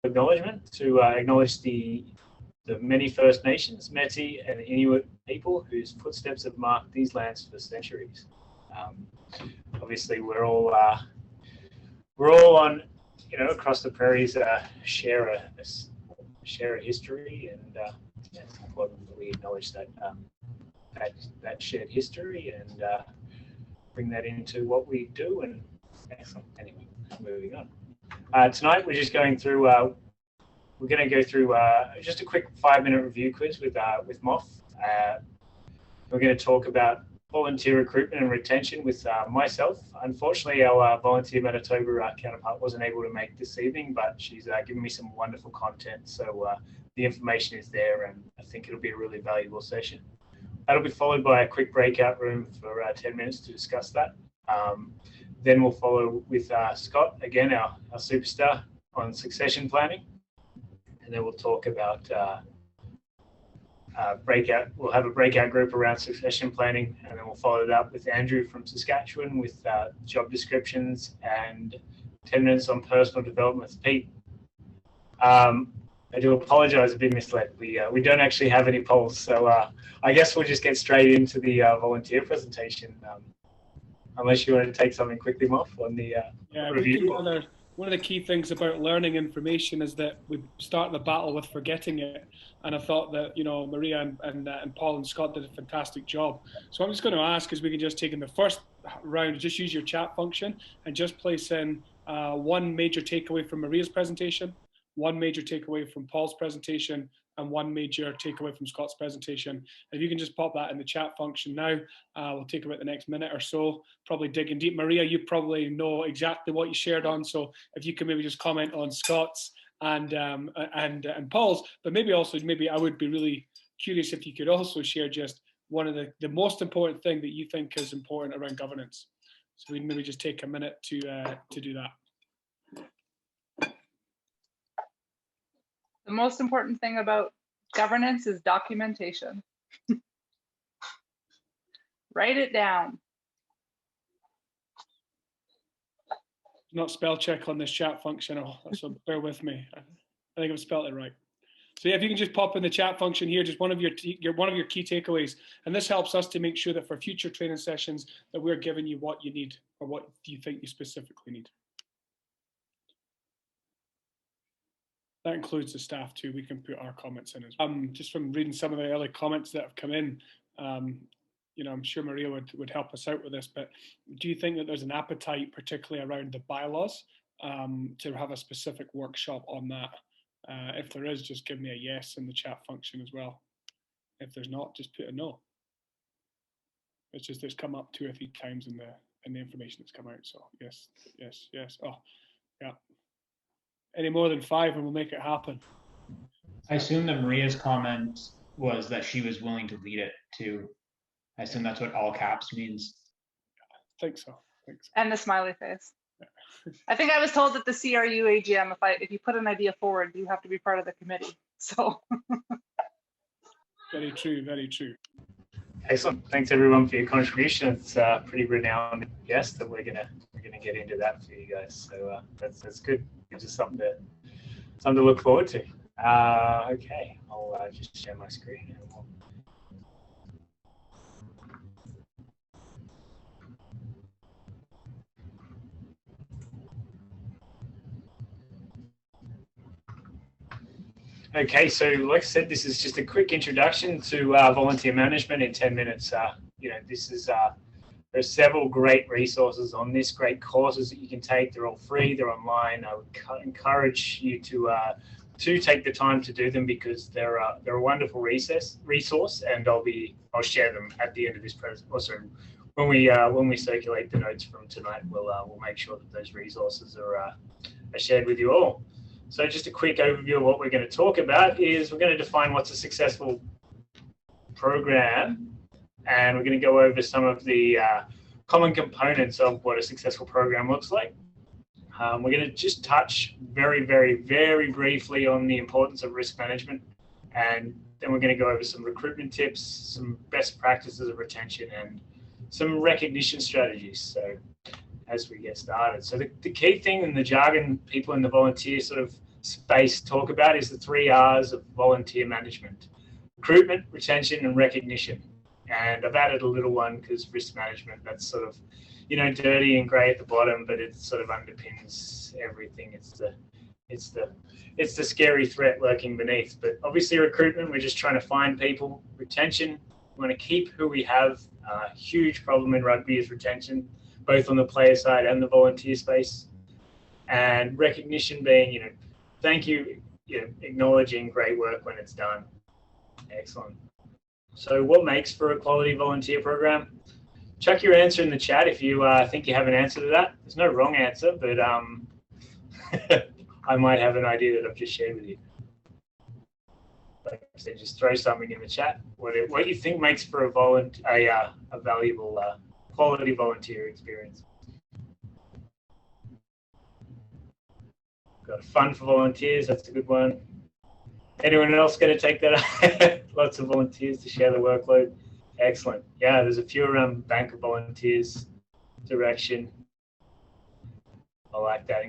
acknowledgement to acknowledge the many First Nations, Métis, and Inuit people whose footsteps have marked these lands for centuries. Obviously, we're all on, across the prairies, share a history, and it's important that we acknowledge that shared history and bring that into what we do. And excellent. Anyway, moving on. Tonight we're just going through. We're going to go through just a quick 5-minute review quiz with Moff. We're going to talk about volunteer recruitment and retention with myself. Unfortunately, our volunteer Manitoba counterpart wasn't able to make this evening, but she's given me some wonderful content. So the information is there, and I think it'll be a really valuable session. That'll be followed by a quick breakout room for 10 minutes to discuss that. Then we'll follow with Scott, again, our superstar, on succession planning. And then we'll talk about we'll have a breakout group around succession planning, and then we'll follow it up with Andrew from Saskatchewan with job descriptions and 10 minutes on personal development with Pete. I do apologize, I've been misled. We don't actually have any polls, so I guess we'll just get straight into the volunteer presentation. Unless you want to take something quickly, Moff, on the review. One of the key things about learning information is that we start the battle with forgetting it. And I thought that, Maria and Paul and Scott did a fantastic job. So I'm just going to ask, as we can just take in the first round, just use your chat function and just place in one major takeaway from Maria's presentation, one major takeaway from Paul's presentation, and one major takeaway from Scott's presentation. And if you can just pop that in the chat function now, we'll take about the next minute or so, probably digging deep. Maria, you probably know exactly what you shared on, so if you can maybe just comment on Scott's and Paul's, but maybe I would be really curious if you could also share just one of the most important thing that you think is important around governance. So we'd maybe just take a minute to do that. The most important thing about governance is documentation. Write it down. Not spell check on this chat function, so bear with me. I think I've spelled it right. So yeah, if you can just pop in the chat function here, just one of your key takeaways, and this helps us to make sure that for future training sessions that we're giving you what you need, or what do you think you specifically need. That includes the staff too. We can put our comments in as well. Just from reading some of the early comments that have come in, I'm sure Maria would help us out with this, but do you think that there's an appetite, particularly around the bylaws, to have a specific workshop on that? If there is, just give me a yes in the chat function as well. If there's not, just put a no. It's just it's come up 2 or 3 times in the information that's come out. So yes, yes, yes. Oh, yeah. Any more than 5 and we'll make it happen. I assume that Maria's comment was that she was willing to lead it too. I assume that's what all caps means. I think so. And the smiley face. Yeah. I think I was told at the CRU AGM, if you put an idea forward, you have to be part of the committee. So. Very true, very true. Excellent. Thanks everyone for your contribution. It's pretty renowned guest that we're gonna get into that for you guys. So that's good. Gives us something to look forward to. Okay, I'll just share my screen. Okay, so like I said, this is just a quick introduction to volunteer management in 10 minutes. This is there are several great resources on this, great courses that you can take. They're all free, they're online. I would encourage you to take the time to do them because they're a wonderful resource, and I'll share them at the end of this presentation. Also, when we circulate the notes from tonight, we'll make sure that those resources are shared with you all. So just a quick overview of what we're going to talk about is we're going to define what's a successful program, and we're going to go over some of the common components of what a successful program looks like. We're going to just touch very, very, very briefly on the importance of risk management, and then we're going to go over some recruitment tips, some best practices of retention, and some recognition strategies. So as we get started. So the key thing in the jargon people in the volunteer sort of space talk about is the 3 R's of volunteer management: recruitment, retention, and recognition. And I've added a little one because risk management, that's sort of, you know, dirty and grey at the bottom, but it sort of underpins everything. It's the scary threat lurking beneath. But obviously recruitment, we're just trying to find people. Retention, we want to keep who we have. A huge problem in rugby is retention, both on the player side and the volunteer space. And recognition being, you know, thank you, you know, acknowledging great work when it's done. Excellent. So what makes for a quality volunteer program? Chuck your answer in the chat if you think you have an answer to that. There's no wrong answer, but I might have an idea that I've just shared with you. Like I said, just throw something in the chat. What you think makes for a valuable quality volunteer experience. Got fun for volunteers. That's a good one. Anyone else going to take that? Lots of volunteers to share the workload. Excellent. Yeah, there's a few around bank of volunteers direction. I like that.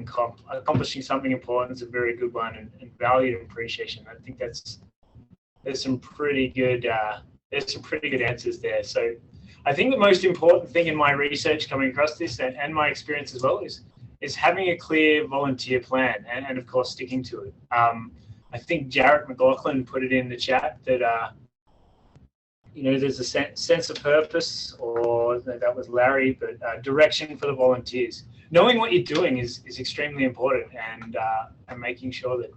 Accomplishing something important is a very good one, and value and appreciation. I think there's some pretty good answers there. So I think the most important thing in my research coming across this and my experience as well is having a clear volunteer plan and of course sticking to it. I think Jarrett McLaughlin put it in the chat that you know, there's a sense of purpose, or that was Larry, but direction for the volunteers. Knowing what you're doing is extremely important, and making sure that,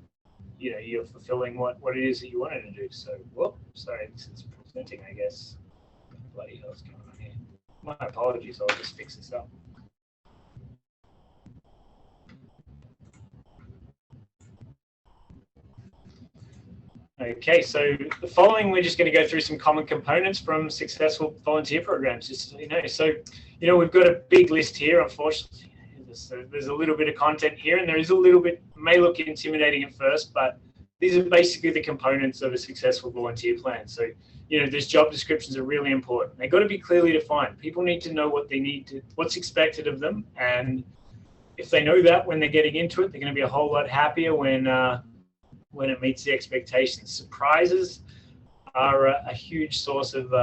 you know, you're fulfilling what it is that you wanted to do. So, whoop, sorry, this is presenting, I guess. Bloody hell's going on here? My apologies. I'll just fix this up. Okay, so the following, we're just going to go through some common components from successful volunteer programs, just so you know. So, you know, we've got a big list here, unfortunately. There's a little bit of content here, and there is a little bit, may look intimidating at first, but these are basically the components of a successful volunteer plan. So, you know, these job descriptions are really important. They've got to be clearly defined. People need to know what they need to, what's expected of them. And if they know that when they're getting into it, they're going to be a whole lot happier when it meets the expectations. Surprises are a huge source of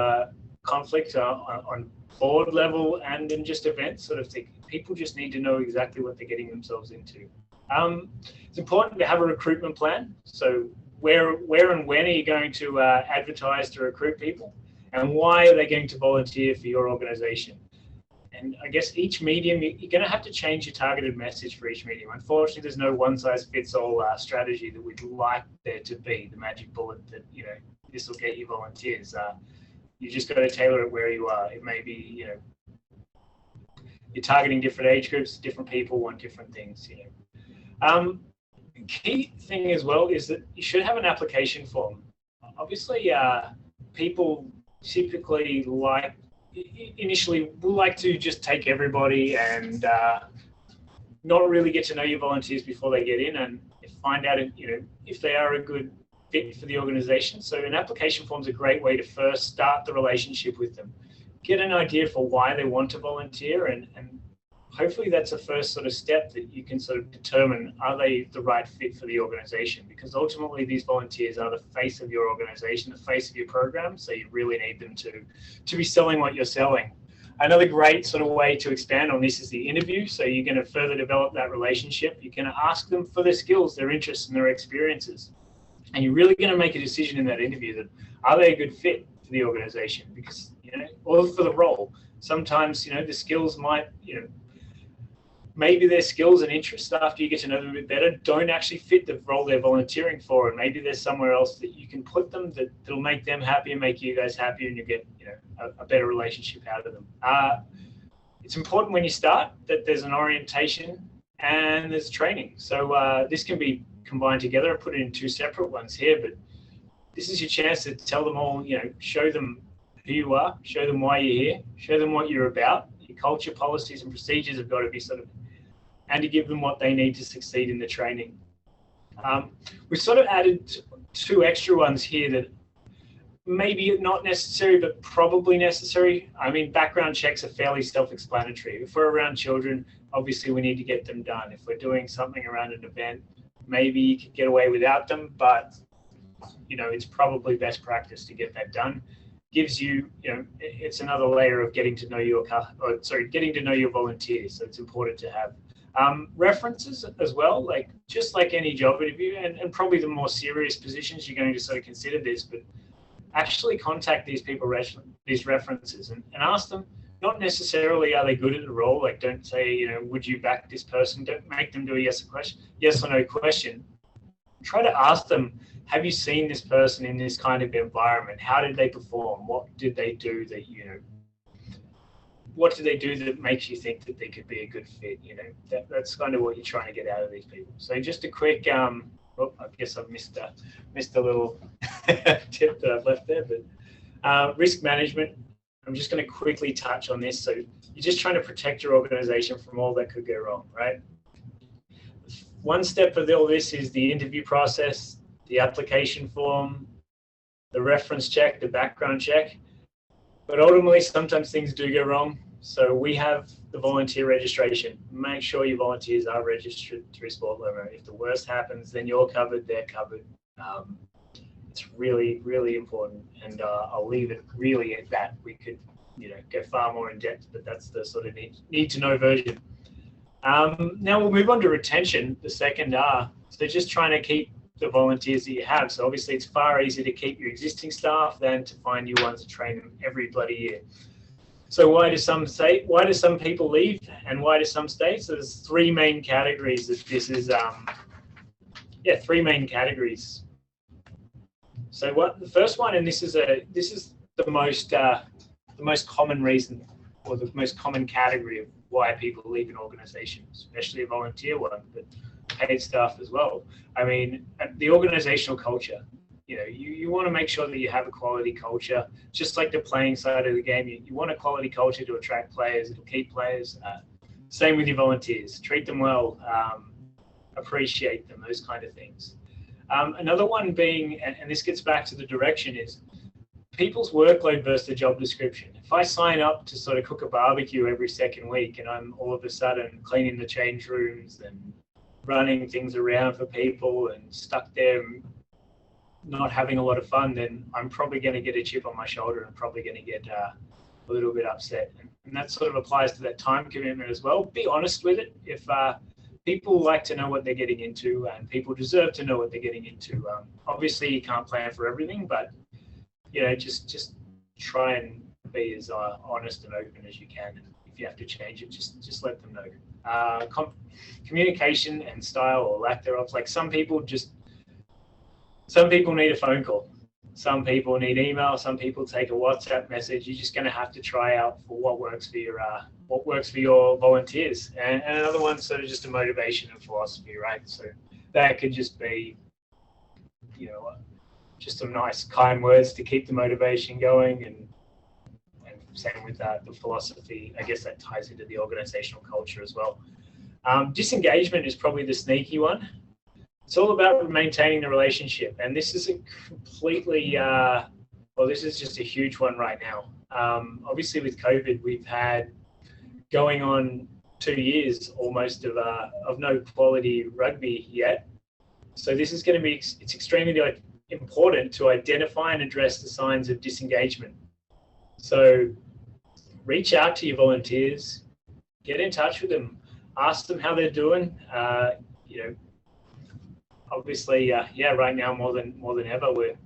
conflict on board level and in just events sort of thing. People just need to know exactly what they're getting themselves into. It's important to have a recruitment plan. So where and when are you going to advertise to recruit people, and why are they going to volunteer for your organization? And I guess each medium, you're going to have to change your targeted message for each medium. Unfortunately, there's no one-size-fits-all strategy that we'd like there to be, the magic bullet that, you know, this will get you volunteers. You just got to tailor it where you are. It may be, you know, you're targeting different age groups, different people want different things, you know. Key thing as well is that you should have an application form. Obviously, people typically initially will like to just take everybody and not really get to know your volunteers before they get in, and find out, you know, if they are a good fit for the organization. So an application form is a great way to first start the relationship with them, get an idea for why they want to volunteer, and hopefully that's the first sort of step that you can sort of determine, are they the right fit for the organization? Because ultimately these volunteers are the face of your organization, the face of your program, so you really need them to be selling what you're selling. Another great sort of way to expand on this is the interview. So you're going to further develop that relationship. You're going to ask them for their skills, their interests, and their experiences. And you're really going to make a decision in that interview that, are they a good fit for the organization? Because, you know, or for the role. Sometimes, you know, the skills might, you know, maybe their skills and interests, after you get to know them a bit better, don't actually fit the role they're volunteering for. And maybe there's somewhere else that you can put them that'll make them happy and make you guys happy, and you get, you know, a better relationship out of them. It's important when you start that there's an orientation and there's training. So this can be combined together. I put it in two separate ones here, but this is your chance to tell them all, you know, show them who you are, show them why you're here, show them what you're about. Your culture, policies, and procedures have got to be sort of, and to give them what they need to succeed in the training. We've sort of added two extra ones here that maybe not necessary, but probably necessary. I mean, background checks are fairly self-explanatory. If we're around children, obviously we need to get them done. If we're doing something around an event, maybe you could get away without them, but you know, it's probably best practice to get that done. Gives you, you know, it's another layer of getting to know getting to know your volunteers. So it's important to have references as well, like just like any job interview, and probably the more serious positions you're going to sort of consider this, but actually contact these people, these references, and ask them. Not necessarily are they good at the role. Like, don't say, you know, would you back this person? Don't make them do a yes or no question. Try to ask them, have you seen this person in this kind of environment? How did they perform? What did they do that, you know, what did they do that makes you think that they could be a good fit? You know, that's kind of what you're trying to get out of these people. So just a quick, I guess I've missed a little tip that I've left there, but risk management. I'm just going to quickly touch on this. So you're just trying to protect your organization from all that could go wrong, right? One step of all this is the interview process, the application form, the reference check, the background check. But ultimately, sometimes things do go wrong. So we have the volunteer registration. Make sure your volunteers are registered through Sport Lomo. If the worst happens, then you're covered, they're covered. It's really, really important, and I'll leave it really at that. We could, you know, go far more in depth, but that's the sort of need to know version. Now we'll move on to retention, the second R. So just trying to keep the volunteers that you have. So obviously it's far easier to keep your existing staff than to find new ones to train them every bloody year. So why do some people leave and why do some stay? So there's three main categories that this is, three main categories. So what the first one, and this is the most common reason, or the most common category of why people leave an organization, especially a volunteer one, but paid staff as well. I mean, the organizational culture. You know, you want to make sure that you have a quality culture, just like the playing side of the game. You want a quality culture to attract players, it'll keep players. Same with your volunteers. Treat them well, appreciate them, those kind of things. Another one being, and this gets back to the direction, is people's workload versus the job description. If I sign up to sort of cook a barbecue every second week and I'm all of a sudden cleaning the change rooms and running things around for people and stuck there not having a lot of fun, then I'm probably going to get a chip on my shoulder and probably going to get a little bit upset. And that sort of applies to that time commitment as well. Be honest with it. If people like to know what they're getting into, and people deserve to know what they're getting into. Obviously, you can't plan for everything, but you know, just try and be as honest and open as you can. And if you have to change it, just let them know. Communication and style or lack thereof. Like some people need a phone call. Some people need email. Some people take a WhatsApp message. You're just going to have to try out for what works for your volunteers. And another one's sort of just a motivation and philosophy, right? So that could just be, you know, just some nice, kind words to keep the motivation going, and same with the philosophy. I guess that ties into the organizational culture as well. Disengagement is probably the sneaky one. It's all about maintaining the relationship, and this is a completely, this is just a huge one right now. Obviously, with COVID, we've had going on 2 years almost of no quality rugby yet. So this is going to be, it's extremely important to identify and address the signs of disengagement. So reach out to your volunteers, get in touch with them, ask them how they're doing. You know, obviously, right now more than ever, we're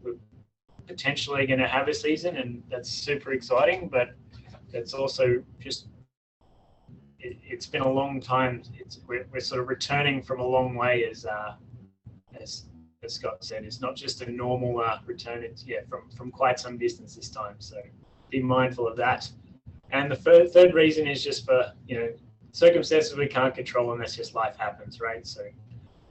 potentially going to have a season, and that's super exciting. But it's also just it's been a long time. We're sort of returning from a long way, as Scott said. It's not just a normal return. It's from quite some distance this time. So be mindful of that. And the third reason is just for, you know, circumstances we can't control, and that's just life happens, right? So,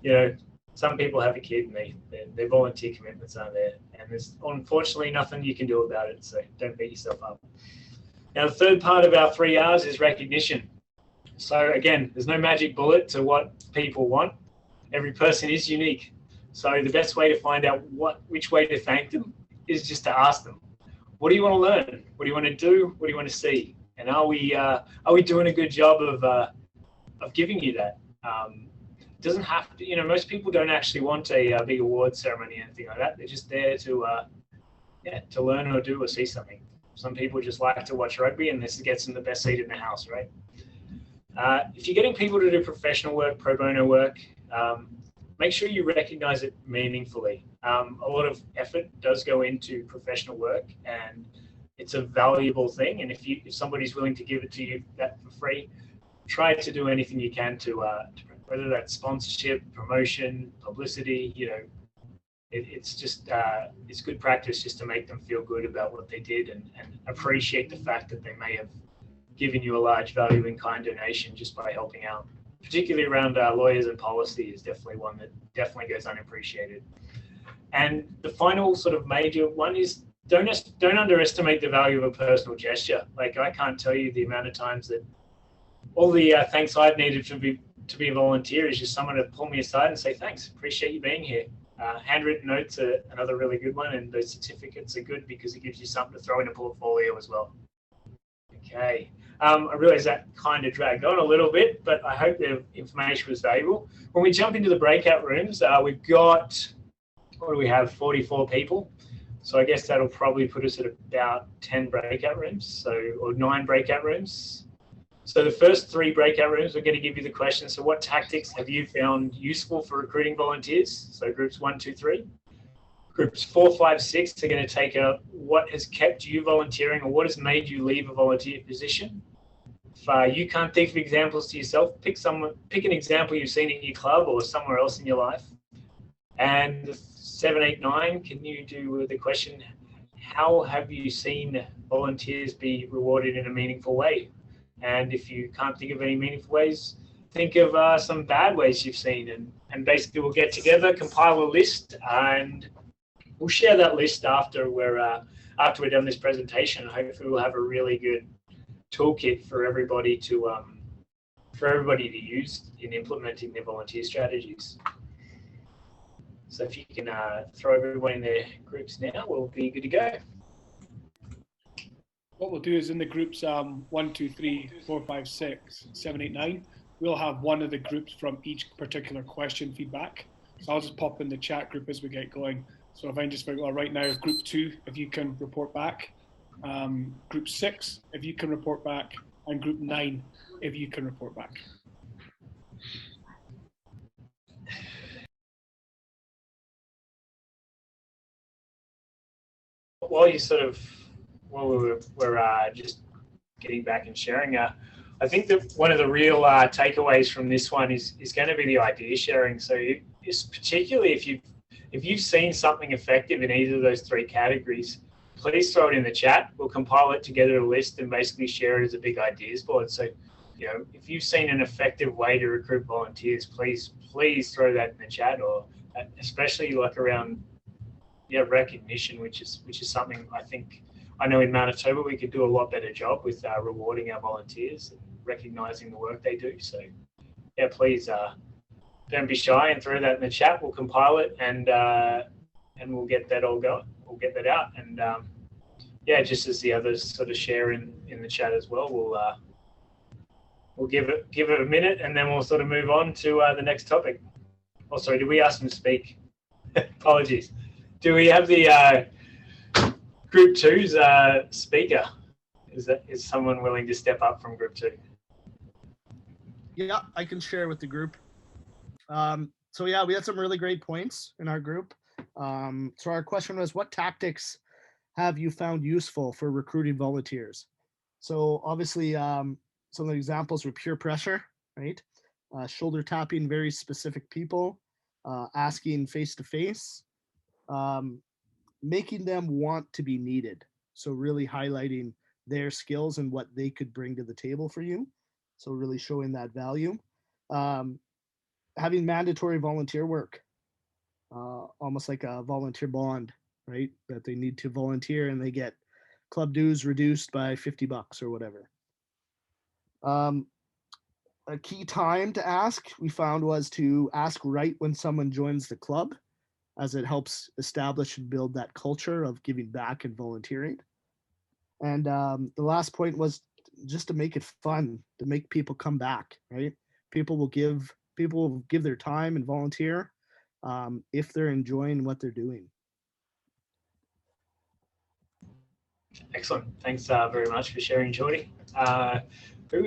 you know, some people have a kid and their volunteer commitments aren't there, and there's unfortunately nothing you can do about it. So don't beat yourself up. Now, the third part of our 3 R's is recognition. So again, there's no magic bullet to what people want. Every person is unique. So the best way to find out which way to thank them is just to ask them, what do you want to learn? What do you want to do? What do you want to see? And are we doing a good job of giving you that? doesn't have to, you know, most people don't actually want a big award ceremony or anything like that. They're just there to, yeah, to learn or do or see something. Some people just like to watch rugby, and this gets them the best seat in the house, right? If you're getting people to do professional work, pro bono work, make sure you recognize it meaningfully. A lot of effort does go into professional work, and it's a valuable thing. And if somebody's willing to give it to you that for free, try to do anything you can to whether that's sponsorship, promotion, publicity. You know, it's just it's good practice just to make them feel good about what they did and appreciate the fact that they may have given you a large value in kind donation just by helping out. Particularly around lawyers and policy is definitely one that definitely goes unappreciated. And the final sort of major one is don't underestimate the value of a personal gesture. Like, I can't tell you the amount of times that all the thanks I've needed to be a volunteer is just someone to pull me aside and say, thanks, appreciate you being here. Handwritten notes are another really good one, and those certificates are good because it gives you something to throw in a portfolio as well. Okay, I realize that kind of dragged on a little bit, but I hope the information was valuable. When we jump into the breakout rooms, we've got, what do we have, 44 people. So I guess that'll probably put us at about 10 breakout rooms, or 9 breakout rooms. So the first 3 breakout rooms, we're going to give you the question. So what tactics have you found useful for recruiting volunteers? So groups 1, 2, 3. Groups 4, 5, 6 are going to take what has kept you volunteering or what has made you leave a volunteer position. If you can't think of examples to yourself, pick an example you've seen in your club or somewhere else in your life. And 7, 8, 9, can you do the question, how have you seen volunteers be rewarded in a meaningful way? And if you can't think of any meaningful ways, think of some bad ways you've seen. And basically we'll get together, compile a list, and we'll share that list after we're done this presentation. Hopefully we'll have a really good toolkit for everybody to use in implementing their volunteer strategies. So if you can throw everyone in their groups now, we'll be good to go. What we'll do is in the groups 1, 2, 3, 4, 5, 6, 7, 8, 9, we'll have one of the groups from each particular question feedback. So I'll just pop in the chat group as we get going. So if I can just figure out right now, group 2, if you can report back, group 6, if you can report back, and group 9, if you can report back. While we're just getting back and sharing, I think that one of the real takeaways from this one is going to be the idea sharing. So it's particularly if you've seen something effective in either of those 3 categories, please throw it in the chat. We'll compile it together a list and basically share it as a big ideas board. So, you know, if you've seen an effective way to recruit volunteers, please throw that in the chat, or especially like around recognition, which is something I know in Manitoba we could do a lot better job with rewarding our volunteers and recognizing the work they do. So yeah, please don't be shy and throw that in the chat. We'll compile it and we'll get that all going. We'll get that out, and yeah, just as the others sort of share in the chat as well, we'll give it a minute, and then we'll sort of move on to the next topic. Oh, sorry, did we ask them to speak? Apologies. Do we have the group 2's speaker? Is someone willing to step up from group 2? Yeah, I can share with the group. So yeah, we had some really great points in our group. So our question was, what tactics have you found useful for recruiting volunteers? So obviously, some of the examples were peer pressure, right? Shoulder tapping very specific people, asking face-to-face, making them want to be needed. So really highlighting their skills and what they could bring to the table for you. So really showing that value. Having mandatory volunteer work, almost like a volunteer bond, right? That they need to volunteer and they get club dues reduced by $50 or whatever. A key time to ask we found was to ask right when someone joins the club, as it helps establish and build that culture of giving back and volunteering. And the last point was just to make it fun, to make people come back, right? People will give people give their time and volunteer if they're enjoying what they're doing. Excellent. Thanks very much for sharing, Jordy. Do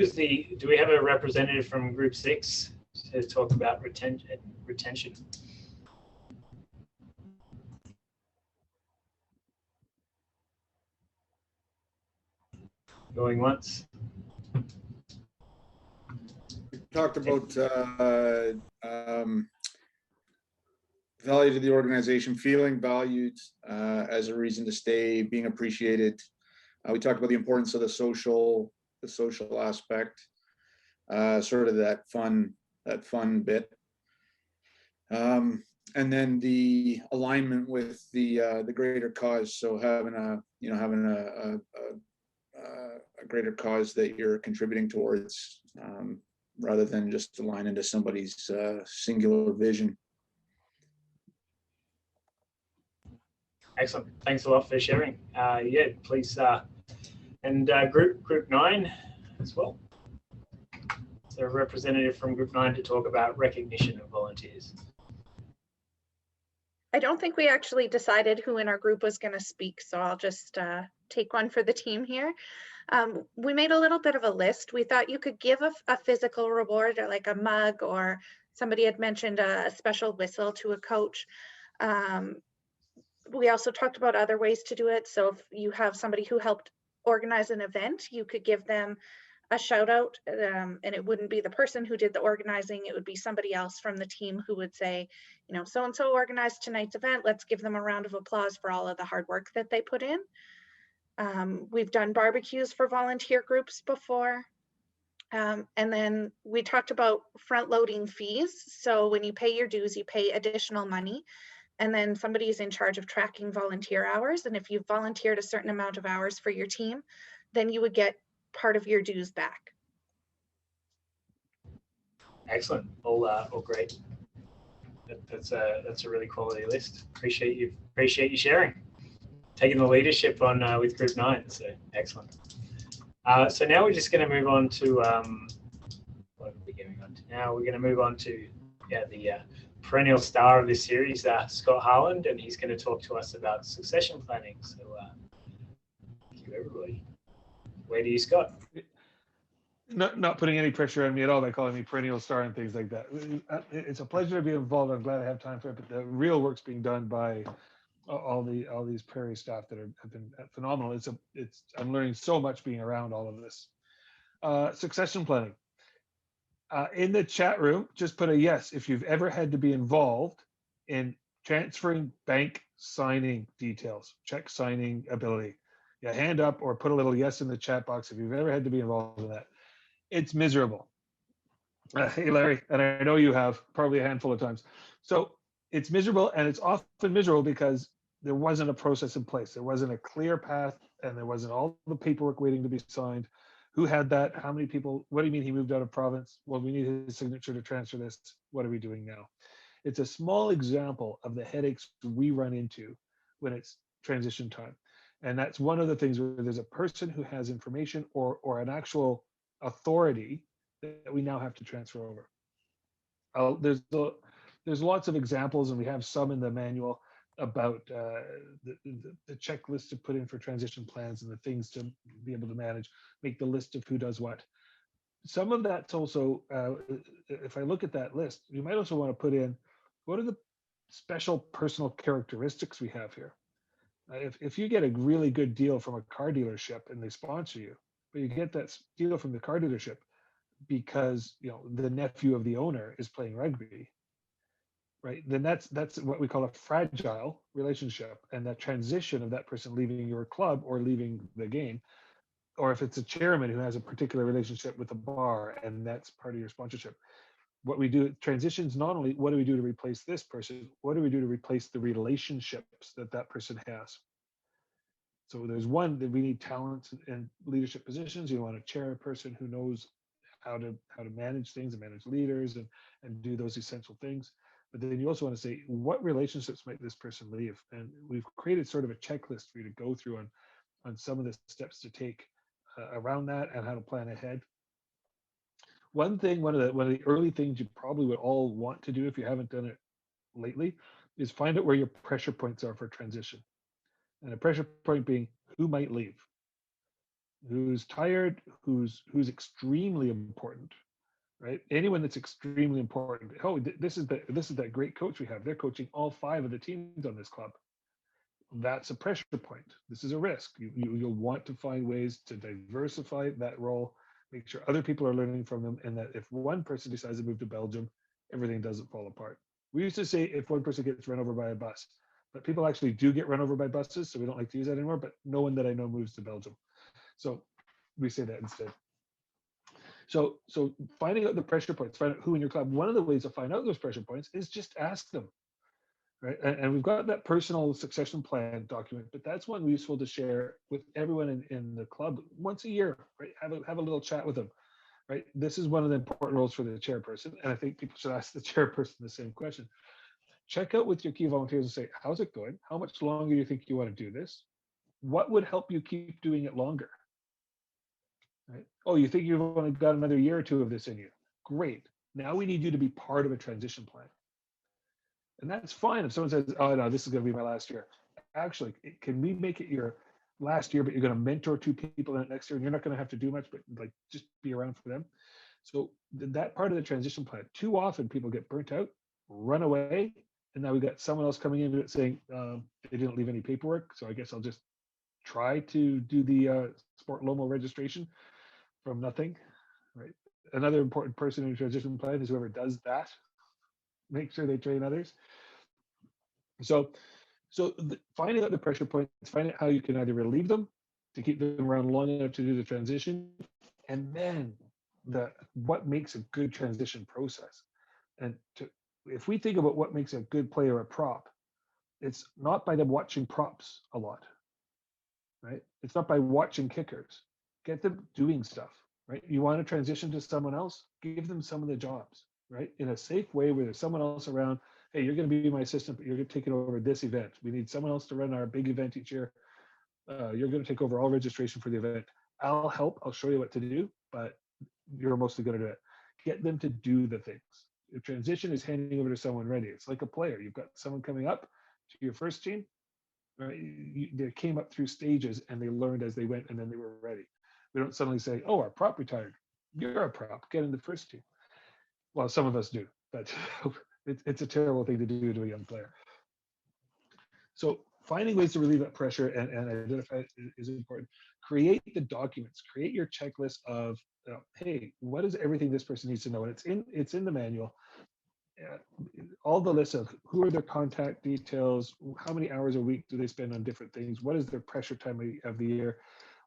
we have a representative from Group 6 to talk about retention? Going once. We talked about value to the organization, feeling valued as a reason to stay, being appreciated. We talked about the importance of the social aspect, sort of that fun bit, and then the alignment with the greater cause. So having a greater cause that you're contributing towards, rather than just align into somebody's singular vision. Excellent. Thanks a lot for sharing. Yeah, please. And group 9 as well. Is there a representative from Group 9 to talk about recognition of volunteers? I don't think we actually decided who in our group was going to speak, so I'll just take one for the team here. We made a little bit of a list. We thought you could give a physical reward, or like a mug, or somebody had mentioned a special whistle to a coach. We also talked about other ways to do it. So if you have somebody who helped organize an event, you could give them a shout out, and it wouldn't be the person who did the organizing. It would be somebody else from the team who would say, you know, so-and-so organized tonight's event. Let's give them a round of applause for all of the hard work that they put in. We've done barbecues for volunteer groups before. And then we talked about front loading fees. So when you pay your dues, you pay additional money. And then somebody is in charge of tracking volunteer hours. And if you've volunteered a certain amount of hours for your team, then you would get part of your dues back. Excellent. All great. That's a really quality list. Appreciate you sharing, taking the leadership on with Group 9. So excellent. So now we're just going to move on to what are we going on to now? We're going to move on to the perennial star of this series, Scott Harland, and he's going to talk to us about succession planning. So thank you, everybody. Where do you, Scott? Not putting any pressure on me at all by calling me perennial star and things like that. It's a pleasure to be involved. I'm glad I have time for it, but the real work's being done by all these Prairie staff that have been phenomenal. I'm learning so much being around all of this. Succession planning. In the chat room, just put a yes if you've ever had to be involved in transferring bank signing details, check signing ability. Yeah, hand up or put a little yes in the chat box if you've ever had to be involved in that. It's miserable. Hey, Larry, and I know you have probably a handful of times. So it's miserable, and it's often miserable because there wasn't a process in place. There wasn't a clear path, and there wasn't all the paperwork waiting to be signed. Who had that? How many people? What do you mean he moved out of province? Well, we need his signature to transfer this. What are we doing now? It's a small example of the headaches we run into when it's transition time. And that's one of the things where there's a person who has information or an actual authority that we now have to transfer over. There's lots of examples, and we have some in the manual about the checklist to put in for transition plans and the things to be able to manage, make the list of who does what. Some of that's also, if I look at that list, you might also want to put in, what are the special personal characteristics we have here? If you get a really good deal from a car dealership and they sponsor you, but you get that deal from the car dealership because the nephew of the owner is playing rugby, right? Then that's what we call a fragile relationship, and that transition of that person leaving your club or leaving the game, or if it's a chairman who has a particular relationship with a bar and that's part of your sponsorship. What we do transitions, not only what do we do to replace this person, what do we do to replace the relationships that person has? So there's one that we need talent and leadership positions. You want a chairperson who knows how to manage things and manage leaders and do those essential things. But then you also want to say, what relationships might this person leave? And we've created sort of a checklist for you to go through on some of the steps to take around that and how to plan ahead. One of the early things you probably would all want to do if you haven't done it lately is find out where your pressure points are for transition. And a pressure point being who might leave, who's tired, who's extremely important, right? Anyone that's extremely important. Oh, this is that great coach we have. They're coaching all 5 of the teams on this club. That's a pressure point. This is a risk. You'll want to find ways to diversify that role, make sure other people are learning from them, and that if one person decides to move to Belgium, everything doesn't fall apart. We used to say if one person gets run over by a bus, but people actually do get run over by buses, so we don't like to use that anymore, but no one that I know moves to Belgium. So we say that instead. So finding out the pressure points, find out who in your club. One of the ways to find out those pressure points is just ask them. Right. And we've got that personal succession plan document, but that's one useful to share with everyone in the club once a year, right? Have a little chat with them, right? This is one of the important roles for the chairperson. And I think people should ask the chairperson the same question. Check out with your key volunteers and say, how's it going? How much longer do you think you want to do this? What would help you keep doing it longer? Right? Oh, you think you've only got another year or 2 of this in you? Great. Now we need you to be part of a transition plan. And that's fine if someone says, oh, no, this is going to be my last year. Actually, can we make it your last year, but you're going to mentor 2 people in it next year, and you're not going to have to do much, but like just be around for them. So that part of the transition plan, too often people get burnt out, run away, and now we got someone else coming into it saying they didn't leave any paperwork, so I guess I'll just try to do the Sport Lomo registration from nothing, right? Another important person in the transition plan is whoever does that. Make sure they train others. So finding out the pressure points, finding out how you can either relieve them to keep them around long enough to do the transition, and then what makes a good transition process. And if we think about what makes a good player a prop, it's not by them watching props a lot, right? It's not by watching kickers. Get them doing stuff, right? You want to transition to someone else, give them some of the jobs, right? In a safe way where there's someone else around. Hey, you're going to be my assistant, but you're going to take it over this event. We need someone else to run our big event each year. You're going to take over all registration for the event. I'll help. I'll show you what to do, but you're mostly going to do it. Get them to do the things. The transition is handing over to someone ready. It's like a player. You've got someone coming up to your first team. Right? They came up through stages and they learned as they went, and then they were ready. We don't suddenly say, oh, our prop retired. You're a prop. Get in the first team. Well, some of us do, but it's a terrible thing to do to a young player. So finding ways to relieve that pressure and identify it is important. Create the documents, create your checklist of, hey, what is everything this person needs to know? And it's in the manual. All the lists of who are their contact details, how many hours a week do they spend on different things, what is their pressure time of the year,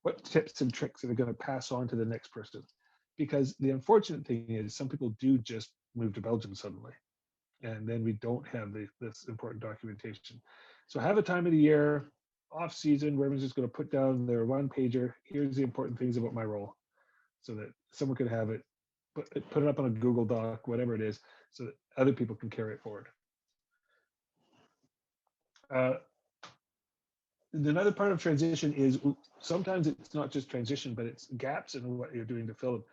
what tips and tricks are they going to pass on to the next person. Because the unfortunate thing is some people do just move to Belgium suddenly, and then we don't have this important documentation. So have a time of the year, off season, where everyone's just going to put down their 1-pager. Here's the important things about my role, so that someone could have it, put it up on a Google Doc, whatever it is, so that other people can carry it forward. Another part of transition is sometimes it's not just transition, but it's gaps in what you're doing to fill them.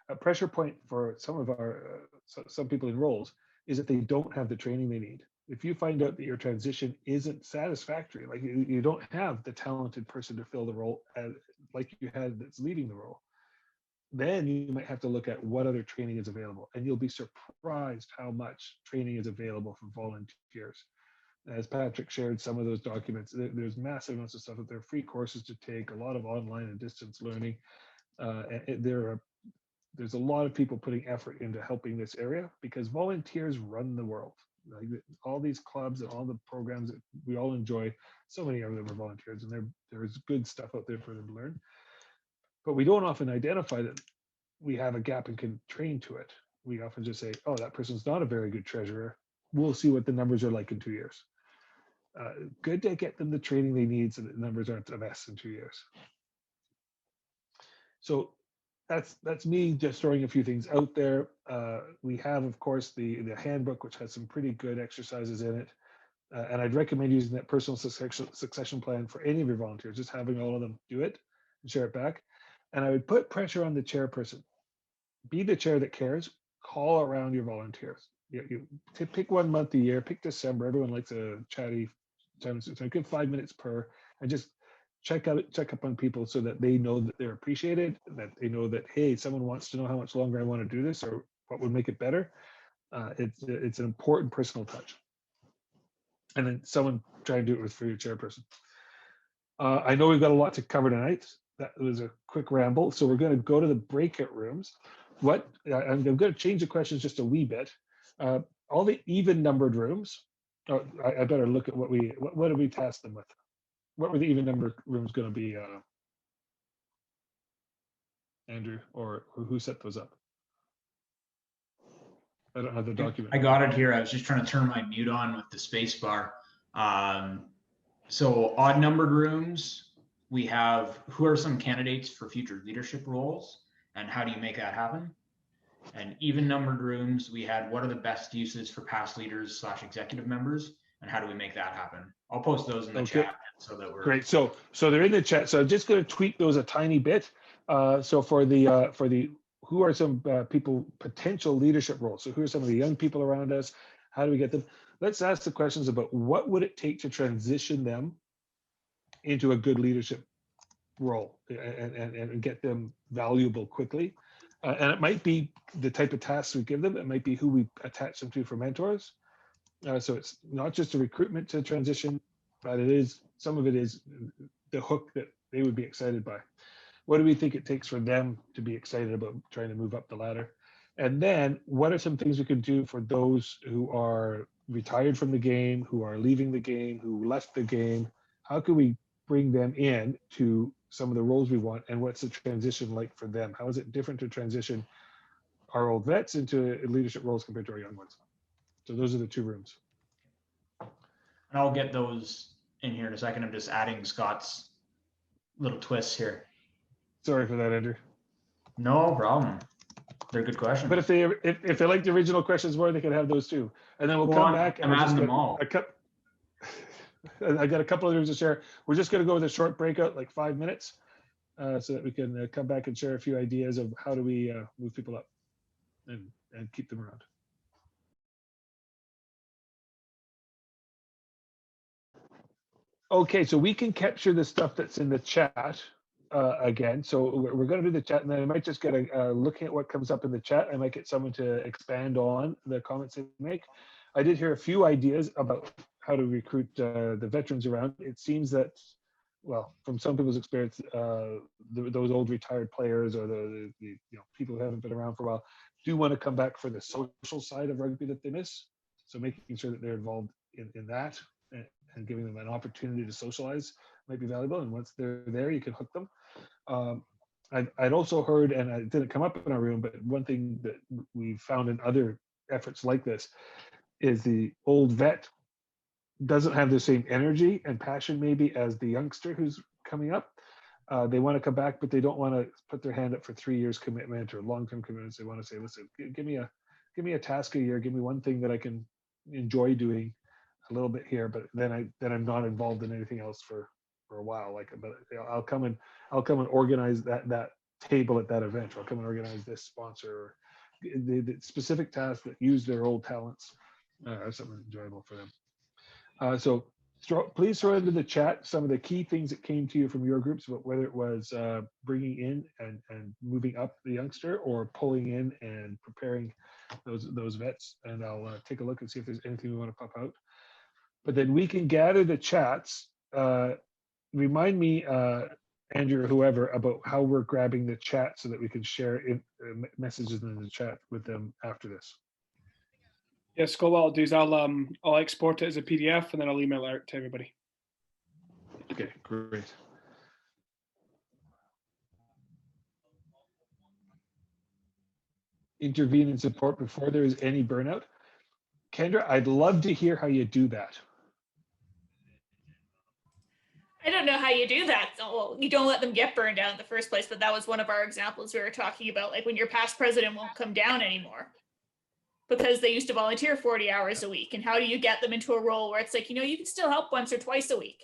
A pressure point for some people in roles is that they don't have the training they need. If you find out that your transition isn't satisfactory, like you don't have the talented person to fill the role like you had that's leading the role, then you might have to look at what other training is available, and you'll be surprised how much training is available for volunteers. As Patrick shared some of those documents, there's massive amounts of stuff out there, free courses to take, a lot of online and distance learning. There's a lot of people putting effort into helping this area because volunteers run the world. Like all these clubs and all the programs that we all enjoy, so many of them are volunteers, and there's good stuff out there for them to learn. But we don't often identify that we have a gap and can train to it. We often just say, oh, that person's not a very good treasurer. We'll see what the numbers are like in 2 years. Good to get them the training they need so that the numbers aren't a mess in 2 years. So that's me just throwing a few things out there. We have, of course, the handbook, which has some pretty good exercises in it. And I'd recommend using that personal succession plan for any of your volunteers, just having all of them do it and share it back. And I would put pressure on the chairperson. be the chair that cares. Call around your volunteers. You pick 1 month a year, pick December. Everyone likes a chatty time. So give 5 minutes per, and just check up on people so that they know that they're appreciated, that they know that, hey, someone wants to know how much longer I want to do this or what would make it better. It's an important personal touch. And then someone try and do it for your chairperson. I know we've got a lot to cover tonight. That was a quick ramble. So we're going to go to the breakout rooms. I'm going to change the questions just a wee bit. All the even numbered rooms. Oh, I better look at what did we task them with? What were the even numbered rooms going to be, Andrew, or who set those up? I don't have the document. I got it here. I was just trying to turn my mute on with the space bar. So odd numbered rooms, we have who are some candidates for future leadership roles and how do you make that happen? And even numbered rooms, we had what are the best uses for past leaders / executive members and how do we make that happen? I'll post those in the chat so that we're great. So they're in the chat. So I'm just going to tweak those a tiny bit. So for the who are some people potential leadership roles? So who are some of the young people around us? How do we get them? Let's ask the questions about what would it take to transition them into a good leadership role and get them valuable quickly. And it might be the type of tasks we give them. It might be who we attach them to for mentors. So it's not just a recruitment to transition, but some of it is the hook that they would be excited by. What do we think it takes for them to be excited about trying to move up the ladder? And then what are some things we can do for those who are retired from the game, who are leaving the game, who left the game? How can we bring them in to some of the roles we want? And what's the transition like for them? How is it different to transition our old vets into leadership roles compared to our young ones? So those are the two rooms. And I'll get those in here in a second. I'm just adding Scott's little twists here. Sorry for that, Andrew. No problem. They're good questions. But if they like the original questions more, they can have those too. And then we'll come back. I'm adding them all. I got a couple of rooms to share. We're just going to go with a short breakout, like 5 minutes, so that we can come back and share a few ideas of how do we move people up and keep them around. Okay, so we can capture the stuff that's in the chat again. So we're going to do the chat, and then I might just get looking at what comes up in the chat. I might get someone to expand on the comments they make. I did hear a few ideas about how to recruit the veterans around. It seems that, well, from some people's experience, those old retired players or the people who haven't been around for a while do want to come back for the social side of rugby that they miss. So making sure that they're involved in that and giving them an opportunity to socialize might be valuable. And once they're there, you can hook them. I'd also heard, and it didn't come up in our room, but one thing that we found in other efforts like this is the old vet doesn't have the same energy and passion maybe as the youngster who's coming up. They want to come back, but they don't want to put their hand up for 3 years commitment or long-term commitments. They want to say, listen, give me a task a year, give me one thing that I can enjoy doing a little bit here, but then I'm not involved in anything else for a while. Like, but I'll come and organize that table at that event, or I'll come and organize this sponsor, or the specific tasks that use their old talents are something enjoyable for them. So please throw into the chat some of the key things that came to you from your groups, but whether it was bringing in and moving up the youngster or pulling in and preparing those vets. And I'll take a look and see if there's anything we want to pop out. But then we can gather the chats. Remind me, Andrew or whoever, about how we're grabbing the chat so that we can share messages in the chat with them after this. Yeah, Scott, what I'll do is I'll export it as a PDF and then I'll email it out to everybody. Okay, great. Intervene and support before there is any burnout. Kendra, I'd love to hear how you do that. I don't know how you do that. Well, you don't let them get burned out in the first place, but that was one of our examples we were talking about, like when your past president won't come down anymore because they used to volunteer 40 hours a week. And how do you get them into a role where it's like, you can still help once or twice a week.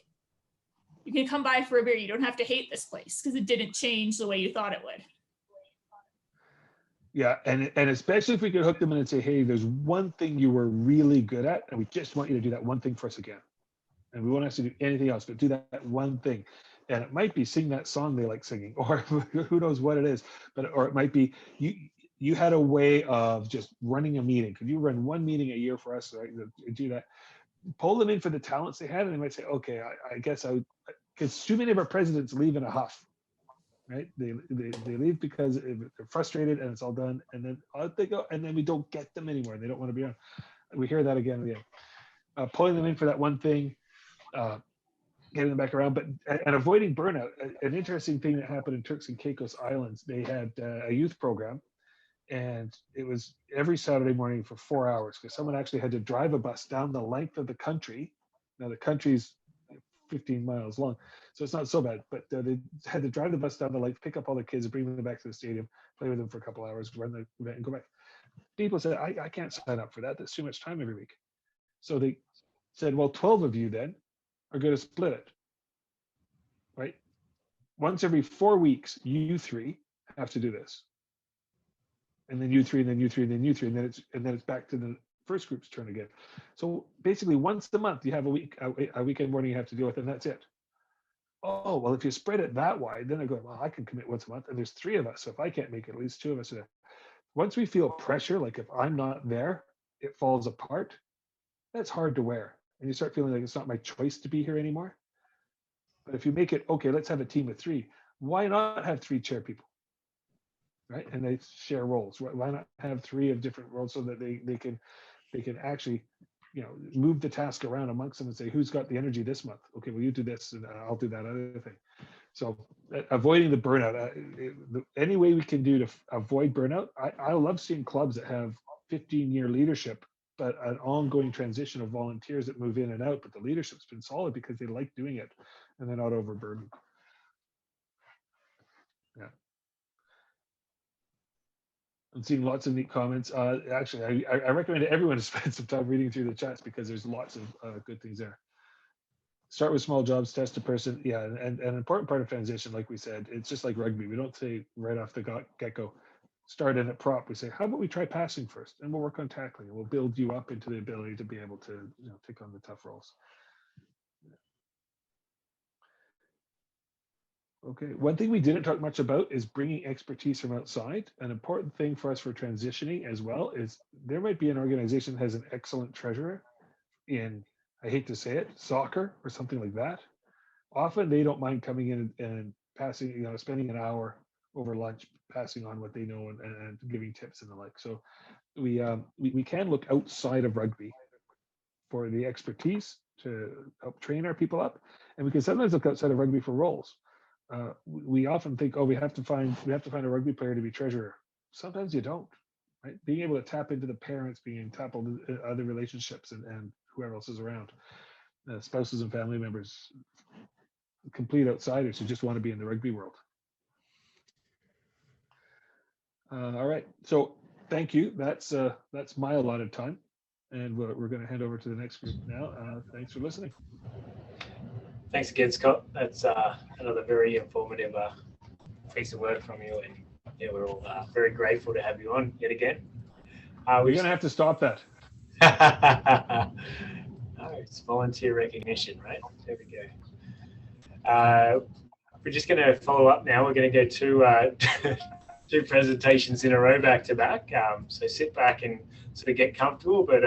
You can come by for a beer. You don't have to hate this place because it didn't change the way you thought it would. Yeah, and especially if we could hook them in and say, hey, there's one thing you were really good at, and we just want you to do that one thing for us again. And we won't ask you to do anything else, but do that one thing. And it might be sing that song they like singing, or who knows what it is, or it might be you had a way of just running a meeting. Could you run one meeting a year for us? Right? Do that. Pull them in for the talents they had, and they might say, okay, I guess I would, because too many of our presidents leave in a huff. Right? They leave because they're frustrated and it's all done, and then out they go, and then we don't get them anymore. They don't want to be on. We hear that again and again. Pulling them in for that one thing, getting them back around, and avoiding burnout. An interesting thing that happened in Turks and Caicos Islands, they had a youth program, and it was every Saturday morning for 4 hours because someone actually had to drive a bus down the length of the country. Now the country's 15 miles long, so it's not so bad, but they had to drive the bus down the lake, pick up all the kids and bring them back to the stadium, play with them for a couple hours, run the event and go back. People said, I can't sign up for that. That's too much time every week. So they said, well, 12 of you then are going to split it, right? Once every 4 weeks, you three have to do this. And then you three, and then you three, and then you three, and then it's back to the first group's turn again. So basically once a month you have a weekend morning you have to deal with, and that's it. Oh, well, if you spread it that wide, then I go, well, I can commit once a month, and there's 3 of us. So if I can't make it, at least 2 of us are there. Once we feel pressure, like if I'm not there, it falls apart. That's hard to wear. And you start feeling like it's not my choice to be here anymore. But if you make it, okay, let's have a team of 3. Why not have 3 chair people? Right? And they share roles. Why not have 3 of different roles so that they can actually, move the task around amongst them and say, who's got the energy this month? Okay, well, you do this and I'll do that other thing. So avoiding the burnout, any way we can do to avoid burnout. I love seeing clubs that have 15-year leadership, but an ongoing transition of volunteers that move in and out, but the leadership's been solid because they like doing it and they're not overburdened. Yeah. I'm seeing lots of neat comments. Actually, I recommend everyone to spend some time reading through the chats because there's lots of good things there. Start with small jobs, test a person. Yeah, and an important part of transition, like we said, it's just like rugby. We don't say right off the get-go, start in at prop. We say, how about we try passing first, and we'll work on tackling, and we'll build you up into the ability to be able to take on the tough roles. Okay, one thing we didn't talk much about is bringing expertise from outside. An important thing for us for transitioning as well is there might be an organization that has an excellent treasurer in, I hate to say it, soccer or something like that. Often they don't mind coming in and passing, spending an hour over lunch, passing on what they know and giving tips and the like. So we can look outside of rugby for the expertise to help train our people up, and we can sometimes look outside of rugby for roles. We often think, oh, we have to find a rugby player to be treasurer. Sometimes you don't, right? Being able to tap into the parents, being able to tap into other relationships and whoever else is around, spouses and family members, complete outsiders who just want to be in the rugby world. All right, so thank you. That's my allotted time, and we're going to hand over to the next group now. Thanks for listening. Thanks again, Scott. That's another very informative piece of work from you, and yeah, we're all very grateful to have you on yet again. We're going to have to stop that. No, it's volunteer recognition, right? There we go. We're just going to follow up now. We're going to go two presentations in a row back to back. So sit back and sort of get comfortable, but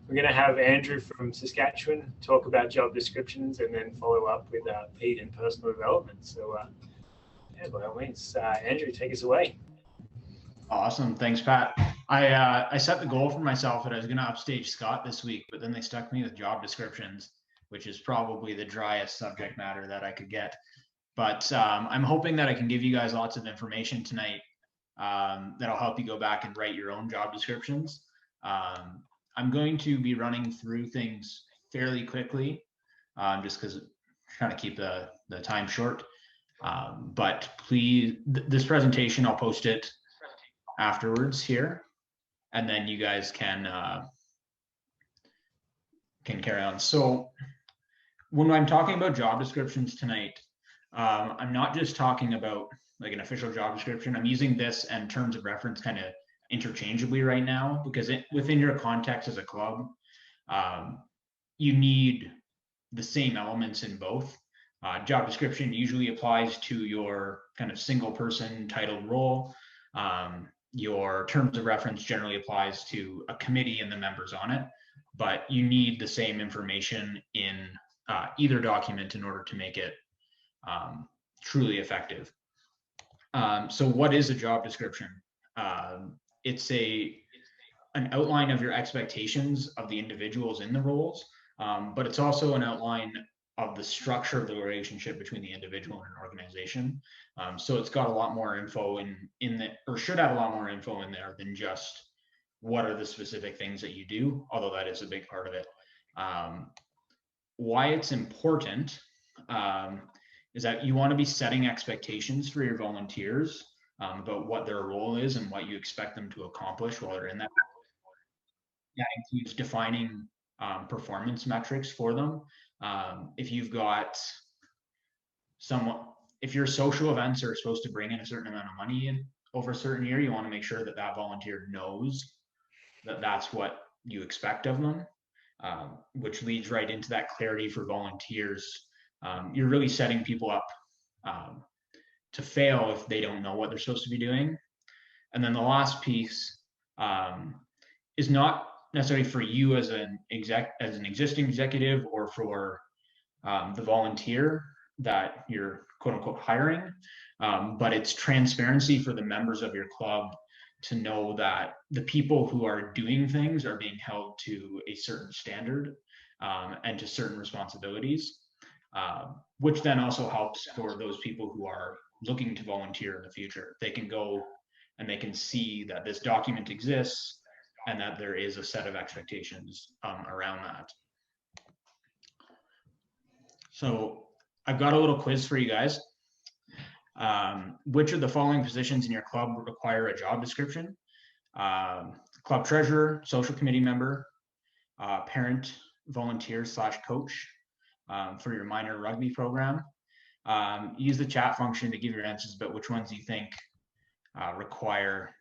we're going to have Andrew from Saskatchewan talk about job descriptions and then follow up with Pete and personal development. So yeah, by all means, Andrew, take us away. Awesome. Thanks, Pat. I set the goal for myself that I was going to upstage Scott this week, but then they stuck me with job descriptions, which is probably the driest subject matter that I could get. But I'm hoping that I can give you guys lots of information tonight that'll help you go back and write your own job descriptions. I'm going to be running through things fairly quickly, just because I'm trying to keep the time short. But please, this presentation, I'll post it afterwards here, and then you guys can carry on. So when I'm talking about job descriptions tonight, I'm not just talking about like an official job description. I'm using this and terms of reference kind of interchangeably right now, because within your context as a club, you need the same elements in both. Job description usually applies to your kind of single person titled role. Your terms of reference generally applies to a committee and the members on it, but you need the same information in either document in order to make it truly effective. So what is a job description? It's an outline of your expectations of the individuals in the roles, but it's also an outline of the structure of the relationship between the individual and an organization. So it's got a lot more info in the, or should have a lot more info in there than just what are the specific things that you do, although that is a big part of it. Why it's important is that you want to be setting expectations for your volunteers about what their role is and what you expect them to accomplish while they're in that. That includes defining performance metrics for them. If you've got if your social events are supposed to bring in a certain amount of money in over a certain year, you want to make sure that that volunteer knows that that's what you expect of them, which leads right into that clarity for volunteers. You're really setting people up to fail if they don't know what they're supposed to be doing. And then the last piece is not necessarily for you as an existing executive or for the volunteer that you're quote unquote hiring, but it's transparency for the members of your club to know that the people who are doing things are being held to a certain standard and to certain responsibilities, which then also helps for those people who are looking to volunteer in the future. They can go and they can see that this document exists and that there is a set of expectations around that. So I've got a little quiz for you guys. Which of the following positions in your club require a job description? Club treasurer, social committee member, parent, volunteer / coach for your minor rugby program. Use the chat function to give your answers about which ones you think require.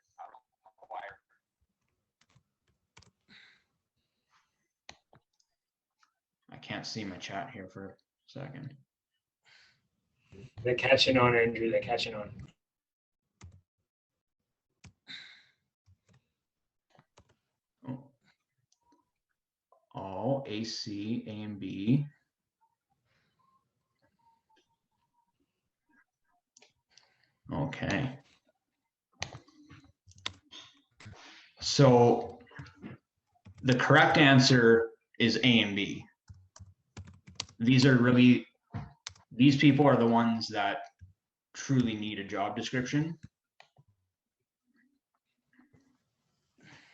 I can't see my chat here for a second. They're catching on, Andrew. They're catching on. All AC, A, and B. Okay. So the correct answer is A and B. These people are the ones that truly need a job description.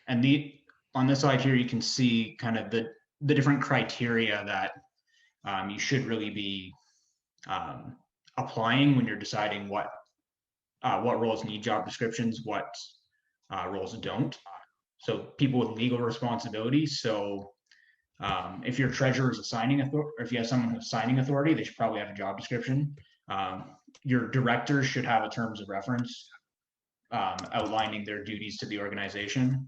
And on this slide here, you can see kind of the different criteria that you should really be applying when you're deciding what roles need job descriptions, what roles don't. So people with legal responsibilities. So if your treasurer is assigning authority, or if you have someone who's signing authority, they should probably have a job description. Your directors should have a terms of reference outlining their duties to the organization.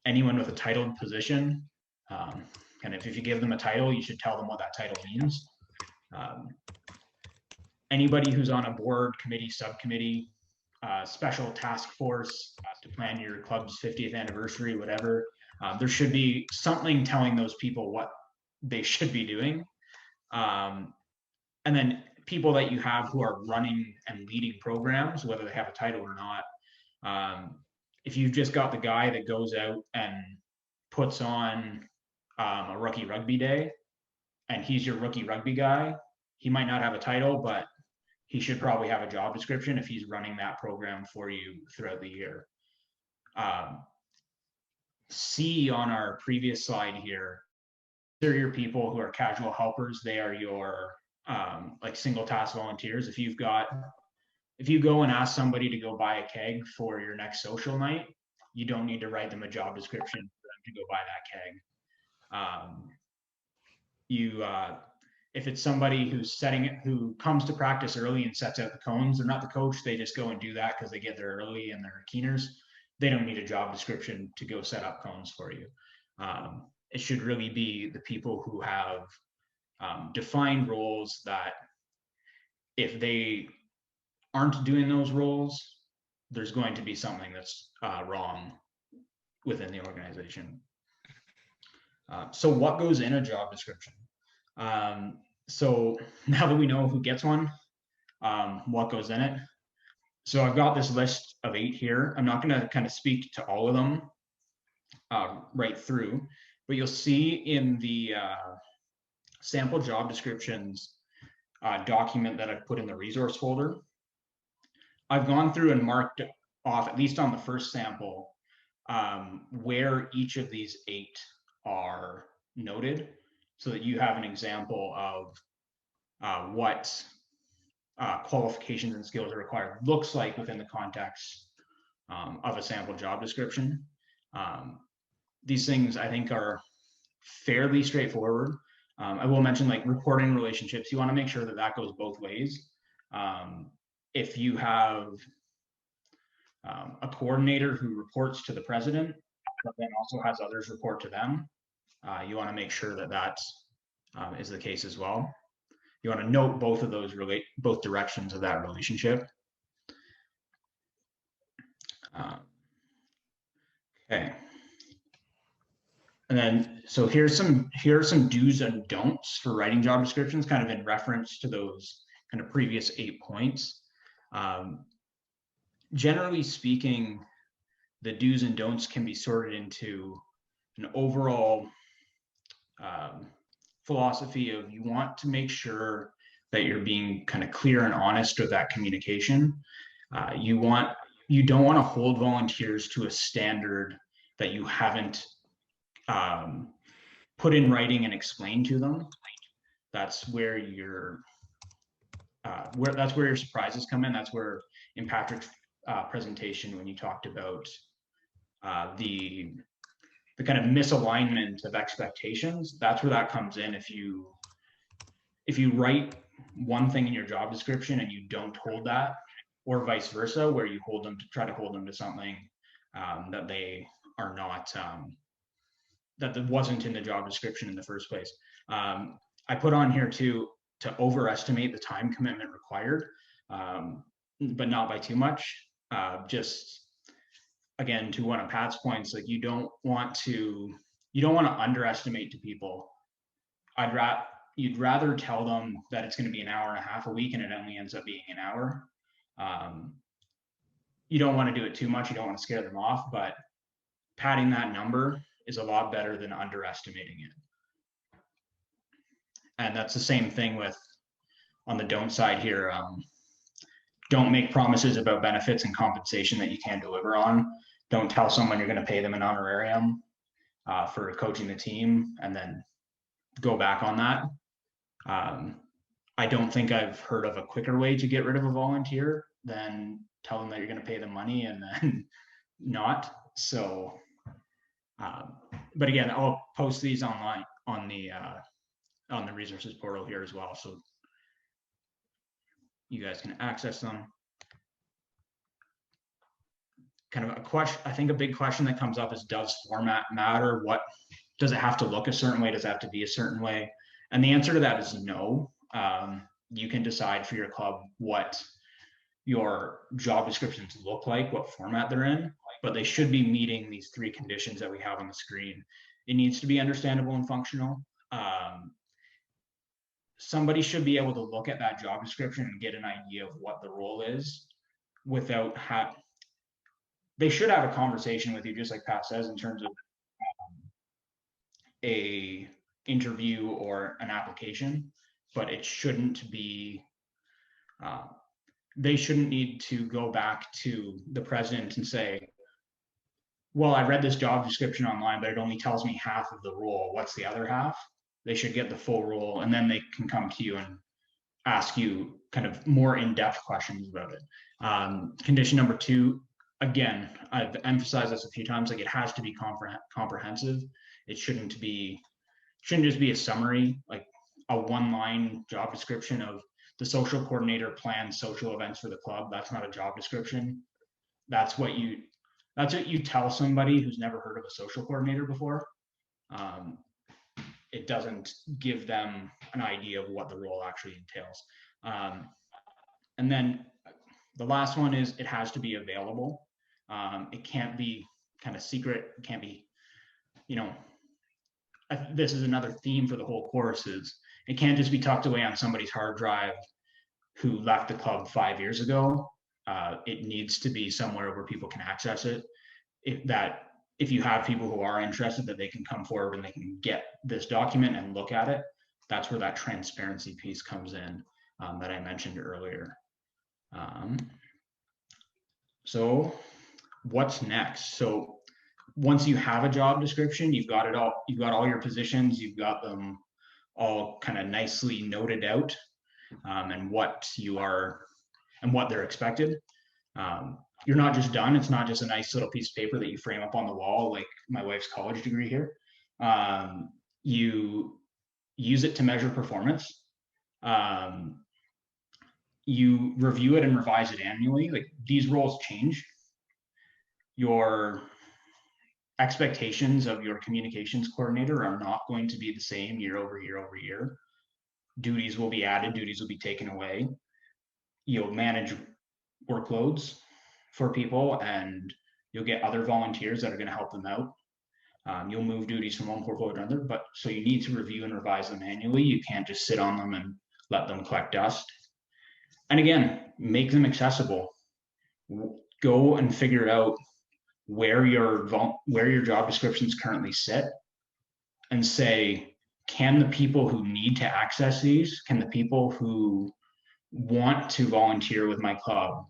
Anyone with a titled position, and if you give them a title, you should tell them what that title means. Anybody who's on a board, committee, subcommittee, special task force to plan your club's 50th anniversary, whatever, there should be something telling those people what they should be doing. And then people that you have who are running and leading programs, whether they have a title or not. If you've just got the guy that goes out and puts on a rookie rugby day and he's your rookie rugby guy, he might not have a title, but he should probably have a job description if he's running that program for you throughout the year. C on our previous slide here, they're your people who are casual helpers. They are your like single task volunteers. If you go and ask somebody to go buy a keg for your next social night, you don't need to write them a job description for them to go buy that keg. if it's somebody who comes to practice early and sets out the cones, they're not the coach. They just go and do that because they get there early and they're keeners. They don't need a job description to go set up cones for you. It should really be the people who have defined roles that if they aren't doing those roles, there's going to be something that's wrong within the organization. So what goes in a job description? So now that we know who gets one, what goes in it. So I've got this list of 8 here. I'm not going to kind of speak to all of them right through, but you'll see in the sample job descriptions document that I've put in the resource folder, I've gone through and marked off, at least on the first sample, where each of these 8 are noted, so that you have an example of what qualifications and skills are required looks like within the context of a sample job description. These things I think are fairly straightforward. I will mention, like, reporting relationships, you want to make sure that that goes both ways. If you have a coordinator who reports to the president, but then also has others report to them, you want to make sure that that is the case as well. You want to note both of those both directions of that relationship. Okay. And then, so here are some do's and don'ts for writing job descriptions, kind of in reference to those kind of previous 8 points. Generally speaking, the do's and don'ts can be sorted into an overall philosophy of, you want to make sure that you're being kind of clear and honest with that communication. You don't want to hold volunteers to a standard that you haven't put in writing and explained to them. That's where your surprises come in. That's where in Patrick's presentation, when you talked about the kind of misalignment of expectations, that's where that comes in. If you write one thing in your job description and you don't hold that, or vice versa, where you try to hold them to something that they are not, that wasn't in the job description in the first place. I put on here too, to overestimate the time commitment required, but not by too much. Just again, to one of Pat's points, like, you don't want to underestimate to people. You'd rather tell them that it's going to be an hour and a half a week and it only ends up being an hour. You don't want to do it too much. You don't want to scare them off, but padding that number is a lot better than underestimating it. And that's the same thing with, on the don't side here, don't make promises about benefits and compensation that you can't deliver on. Don't tell someone you're going to pay them an honorarium for coaching the team and then go back on that. I don't think I've heard of a quicker way to get rid of a volunteer than tell them that you're going to pay them money and then not. So, but again, I'll post these online on the resources portal here as well, so you guys can access them. Kind of a question, I think a big question that comes up is, does format matter? What does it have to look a certain way? Does it have to be a certain way? And the answer to that is no. You can decide for your club what your job descriptions look like, what format they're in, but they should be meeting these 3 conditions that we have on the screen. It needs to be understandable and functional. Somebody should be able to look at that job description and get an idea of what the role is without they should have a conversation with you, just like Pat says, in terms of a interview or an application, but it shouldn't be, they shouldn't need to go back to the president and say, well, I read this job description online, but it only tells me half of the role. What's the other half? They should get the full role, and then they can come to you and ask you kind of more in-depth questions about it. Condition number 2, again, I've emphasized this a few times, like, it has to be comprehensive. It shouldn't just be a summary. Like, a one-line job description of the social coordinator plans social events for the club. That's not a job description. That's what you tell somebody who's never heard of a social coordinator before. It doesn't give them an idea of what the role actually entails. And then the last one is it has to be available. It can't be kind of secret. It can't be, you know, this is another theme for the whole course is it can't just be tucked away on somebody's hard drive who left the club 5 years ago. It needs to be somewhere where people can access it. If you have people who are interested, that they can come forward and they can get this document and look at it. That's where that transparency piece comes in that I mentioned earlier. So what's next? So once you have a job description, you've got it all, you've got all your positions, you've got them all kind of nicely noted out, and what you are and what they're expected. You're not just done. It's not just a nice little piece of paper that you frame up on the wall, like my wife's college degree here. You use it to measure performance. You review it and revise it annually. Like these roles change. Your expectations of your communications coordinator are not going to be the same year over year over year. Duties will be added, duties will be taken away. You'll manage workloads for people and you'll get other volunteers that are going to help them out. You'll move duties from one portfolio to another, but so you need to review and revise them annually. You can't just sit on them and let them collect dust. And again, make them accessible. Go and figure out where your job descriptions currently sit and say, can the people who need to access these, can the people who want to volunteer with my club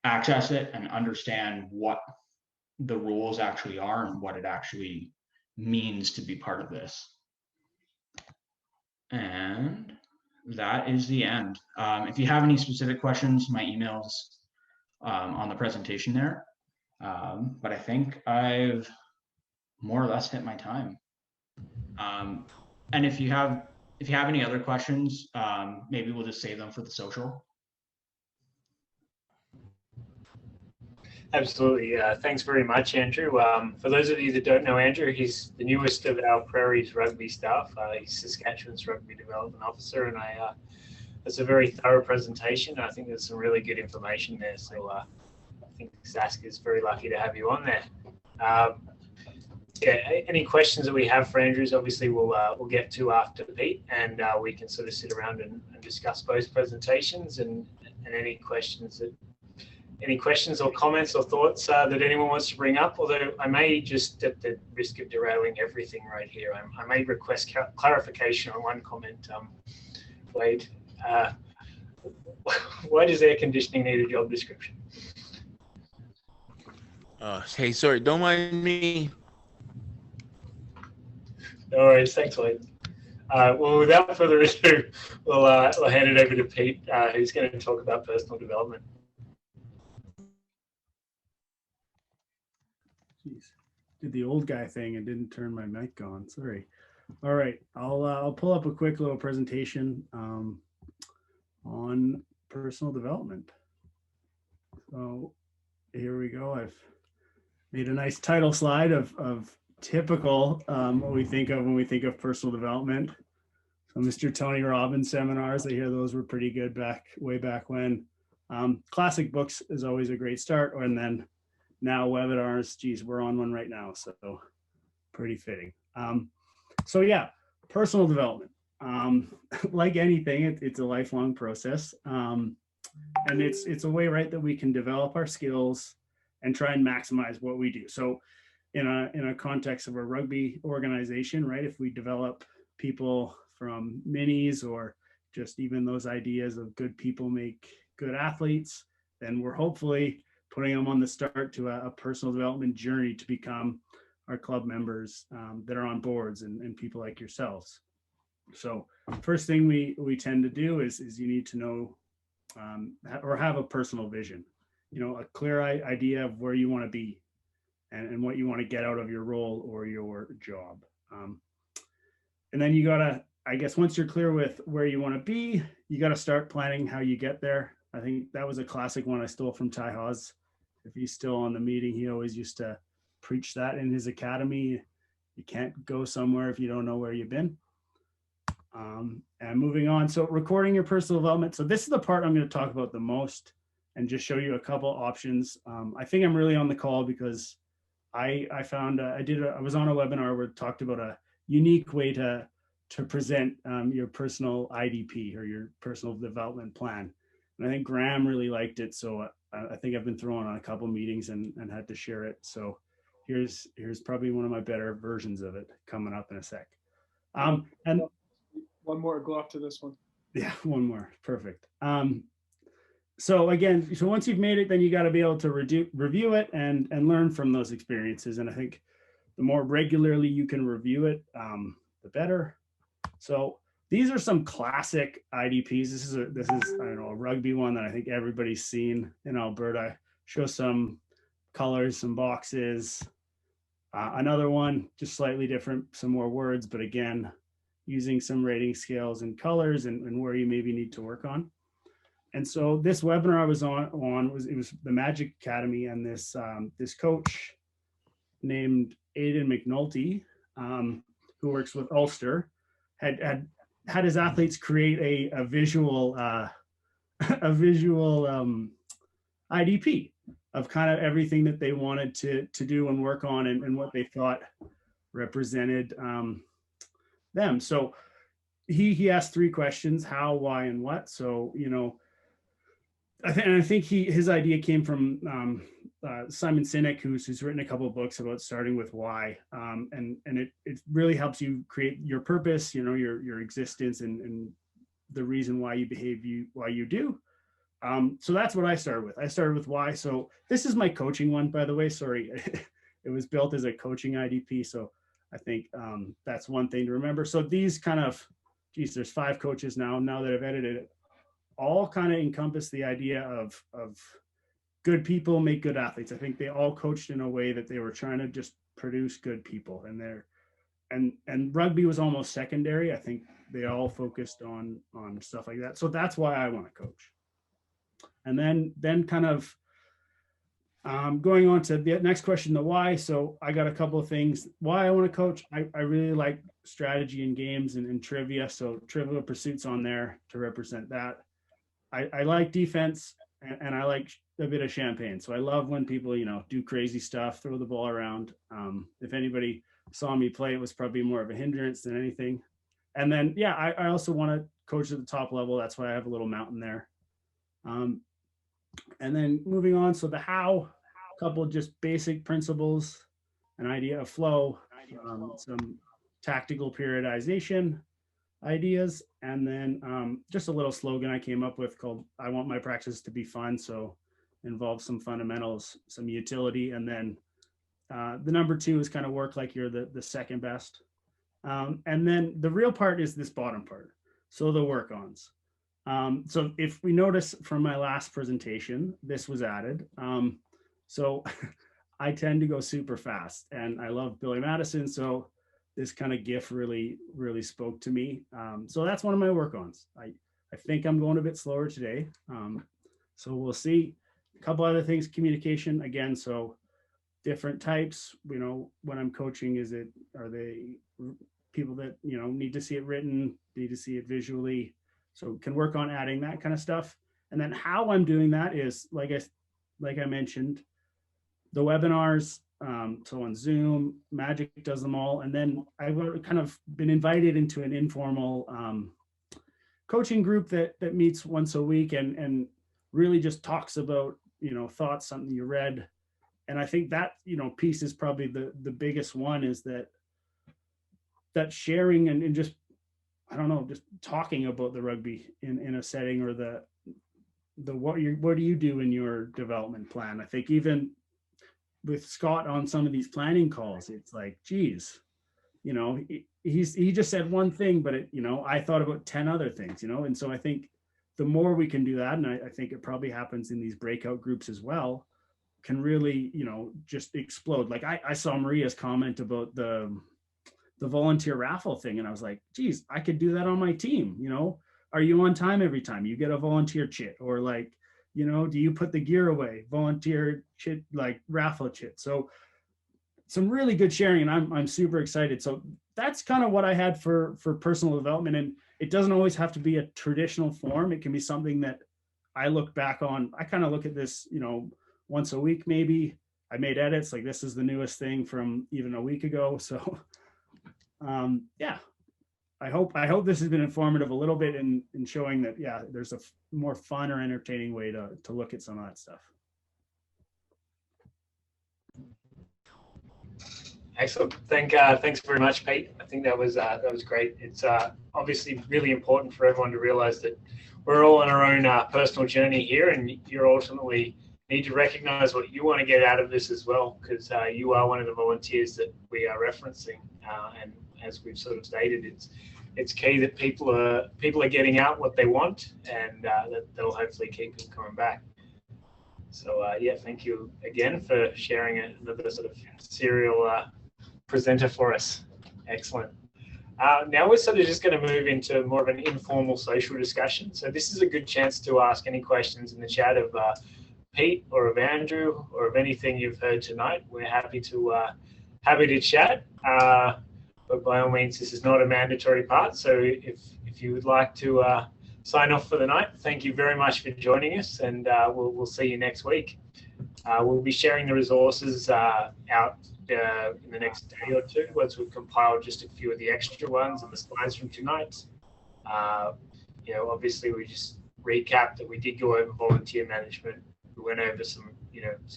access it and understand what the rules actually are and what it actually means to be part of this. And that is the end. If you have any specific questions, my email's on the presentation there. But I think I've more or less hit my time. And if you have any other questions, maybe we'll just save them for the social. Absolutely. Thanks very much, Andrew. For those of you that don't know Andrew, he's the newest of our Prairies Rugby staff. He's Saskatchewan's Rugby Development Officer, and it's a very thorough presentation. I think there's some really good information there. So I think Sask is very lucky to have you on there. Yeah, any questions that we have for Andrews, obviously we'll get to after Pete, and we can sort of sit around and discuss both presentations and any questions or comments or thoughts that anyone wants to bring up. Although I may just, at the risk of derailing everything right here, I may request clarification on one comment. Wade, why does air conditioning need a job description? Hey, sorry, don't mind me. No worries, thanks, Wade. Well, without further ado, we'll hand it over to Pete, who's going to talk about personal development. Jeez, did the old guy thing and didn't turn my mic on. Sorry. All right, I'll pull up a quick little presentation on personal development. So here we go. I've made a nice title slide of typical what we think of when we think of personal development. So Mr. Tony Robbins seminars, I hear those were pretty good way back when. Classic books is always a great start, and then now webinars, geez, we're on one right now, so pretty fitting. So yeah, personal development. Like anything, it's a lifelong process, and it's a way, right, that we can develop our skills and try and maximize what we do. So in a context of a rugby organization, right, if we develop people from minis or just even those ideas of good people make good athletes, then we're hopefully putting them on the start to a personal development journey to become our club members that are on boards and people like yourselves. So first thing we tend to do is you need to know or have a personal vision, a clear idea of where you want to be and what you want to get out of your role or your job. And then you got to I guess once you're clear with where you want to be, you got to start planning how you get there. I think that was a classic one I stole from Ty Hawes. If he's still on the meeting, he always used to preach that in his academy. You can't go somewhere if you don't know where you've been. And moving on, so recording your personal development. So this is the part I'm going to talk about the most and just show you a couple options. I think I'm really on the call because I found I was on a webinar where it talked about a unique way to present your personal IDP or your personal development plan. And I think Graham really liked it. So I think I've been thrown on a couple meetings and had to share it. So here's probably one of my better versions of it coming up in a sec. And one more, go after this one. Yeah, one more, perfect. So again, so once you've made it, then you got to be able to review it and learn from those experiences. And I think the more regularly you can review it, the better. So these are some classic IDPs. This is I don't know, a rugby one that I think everybody's seen in Alberta. Show some colors, some boxes. Another one, just slightly different, some more words, but again, using some rating scales and colors and where you maybe need to work on. And so this webinar I was on was the Magic Academy, and this this coach named Aidan McNulty, who works with Ulster, had his athletes create a visual IDP of kind of everything that they wanted to do and work on and what they thought represented them. So he asked 3 questions: how, why, and what. So, you know, I think his idea came from Simon Sinek, who's written a couple of books about starting with why, and it really helps you create your purpose, you know, your existence and the reason why you behave why you do. So that's what I started with. I started with why. So this is my coaching one, by the way. Sorry, it was built as a coaching IDP. So I think that's one thing to remember. So these kind of, geez, there's 5 coaches now that I've edited it, all kind of encompass the idea of good people make good athletes. I think they all coached in a way that they were trying to just produce good people, and rugby was almost secondary. I think they all focused on stuff like that. So that's why I want to coach. And then kind of going on to the next question, the why. So I got a couple of things why I want to coach. I really like strategy in games and trivia. So Trivial Pursuit's on there to represent that. I like defense and I like a bit of champagne. So I love when people, you know, do crazy stuff, throw the ball around. If anybody saw me play, it was probably more of a hindrance than anything. And then, yeah, I also want to coach at the top level. That's why I have a little mountain there. And then moving on. So the how, a couple of just basic principles, an idea of flow, some tactical periodization ideas, and then just a little slogan I came up with called I want my practice to be fun. So involves some fundamentals, some utility, and then the number 2 is kind of work like you're the second best. And then the real part is this bottom part. So the work-ons. So if we notice from my last presentation, this was added. So I tend to go super fast and I love Billy Madison. So this kind of GIF really spoke to me. So that's one of my work-ons. I think I'm going a bit slower today. So we'll see. A couple other things, communication again. So different types, you know, when I'm coaching, are they people that, you know, need to see it written, need to see it visually? So can work on adding that kind of stuff. And then how I'm doing that is, like I mentioned, the webinars, so on Zoom, Magic does them all. And then I've kind of been invited into an informal coaching group that meets once a week and really just talks about, you know, thoughts, something you read. And I think that, you know, piece is probably the biggest one, is that sharing and just, I don't know, just talking about the rugby in a setting, or the what do you do in your development plan? I think even with Scott on some of these planning calls, it's like, geez, you know, he just said one thing, but it, you know, I thought about 10 other things, you know. And so I think the more we can do that, and I think it probably happens in these breakout groups as well, can really, you know, just explode. Like I saw Maria's comment about the the volunteer raffle thing. And I was like, geez, I could do that on my team. You know, are you on time every time you get a volunteer chit? Or like, you know, do you put the gear away? Volunteer chit, like raffle chit. So some really good sharing, and I'm super excited. So that's kind of what I had for personal development. And it doesn't always have to be a traditional form. It can be something that I look back on. I kind of look at this, you know, once a week, maybe. I made edits, like this is the newest thing from even a week ago. So yeah, I hope this has been informative a little bit in showing that, yeah, there's a more fun or entertaining way to look at some of that stuff. Excellent. Thanks very much, Pete. I think that was great. It's obviously really important for everyone to realize that we're all on our own personal journey here, and you ultimately need to recognize what you want to get out of this as well, because you are one of the volunteers that we are referencing, and as we've sort of stated, it's key that people are getting out what they want, and that they'll hopefully keep them coming back. So yeah, thank you again for sharing another sort of serial presenter for us. Excellent. Now we're sort of just going to move into more of an informal social discussion. So this is a good chance to ask any questions in the chat of Pete or of Andrew or of anything you've heard tonight. We're happy to chat. But by all means, this is not a mandatory part. So if you would like to sign off for the night, thank you very much for joining us, and we'll see you next week. We'll be sharing the resources out in the next day or two once we've compiled just a few of the extra ones and the slides from tonight. You know, obviously we just recapped that we did go over volunteer management. We went over some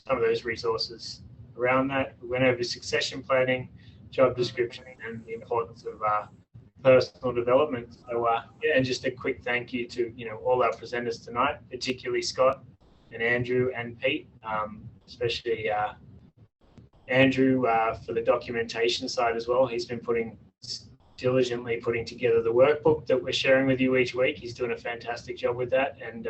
of those resources around that. We went over succession planning, job description, and the importance of personal development. So yeah, and just a quick thank you to all our presenters tonight, particularly Scott and Andrew and Pete, especially Andrew for the documentation side as well. He's been diligently putting together the workbook that we're sharing with you each week. He's doing a fantastic job with that. And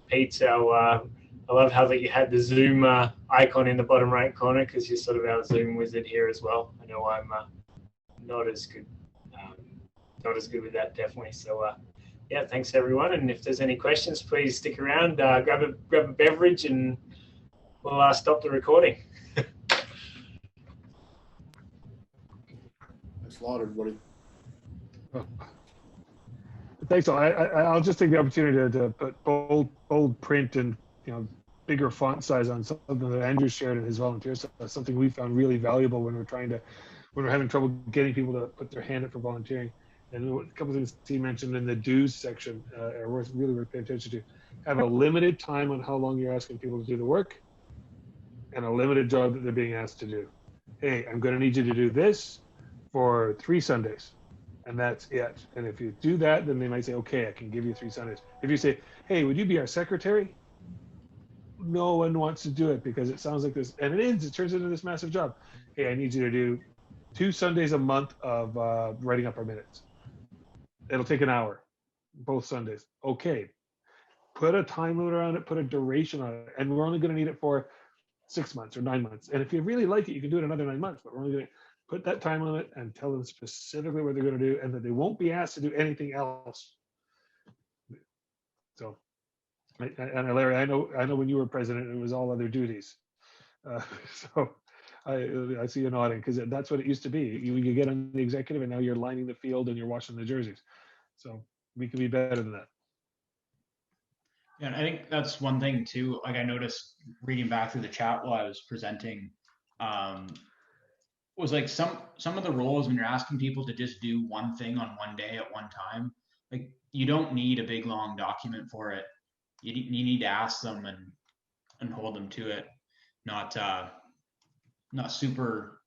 Pete's our I love how that you had the Zoom icon in the bottom right corner, because you're sort of our Zoom wizard here as well. I know I'm not as good with that, definitely. So yeah, thanks everyone. And if there's any questions, please stick around, grab a beverage, and we'll stop the recording. Thanks a lot, everybody. Thanks. I'll just take the opportunity to put bold print and bigger font size on something that Andrew shared in his volunteer stuff. That's something we found really valuable when we're having trouble getting people to put their hand up for volunteering. And a couple of things he mentioned in the dues section are really worth paying attention to. Have a limited time on how long you're asking people to do the work, and a limited job that they're being asked to do. Hey, I'm going to need you to do this for 3 Sundays, and that's it. And if you do that, then they might say, okay, I can give you 3 Sundays. If you say, hey, would you be our secretary? No one wants to do it because it sounds like this, and it turns into this massive job. Hey, I need you to do 2 Sundays a month of writing up our minutes. It'll take an hour, both Sundays. Okay, put a time limit around it, put a duration on it, and we're only going to need it for 6 months or 9 months. And if you really like it, you can do it another 9 months, but we're only going to put that time limit and tell them specifically what they're going to do, and that they won't be asked to do anything else. So, and Larry, I know when you were president, it was all other duties. So I see you nodding, because that's what it used to be. You get on the executive, and now you're lining the field and you're washing the jerseys. So we can be better than that. Yeah, and I think that's one thing too. Like I noticed reading back through the chat while I was presenting, was like some of the roles when you're asking people to just do one thing on one day at one time, like you don't need a big long document for it. You need to ask them and hold them to it, not super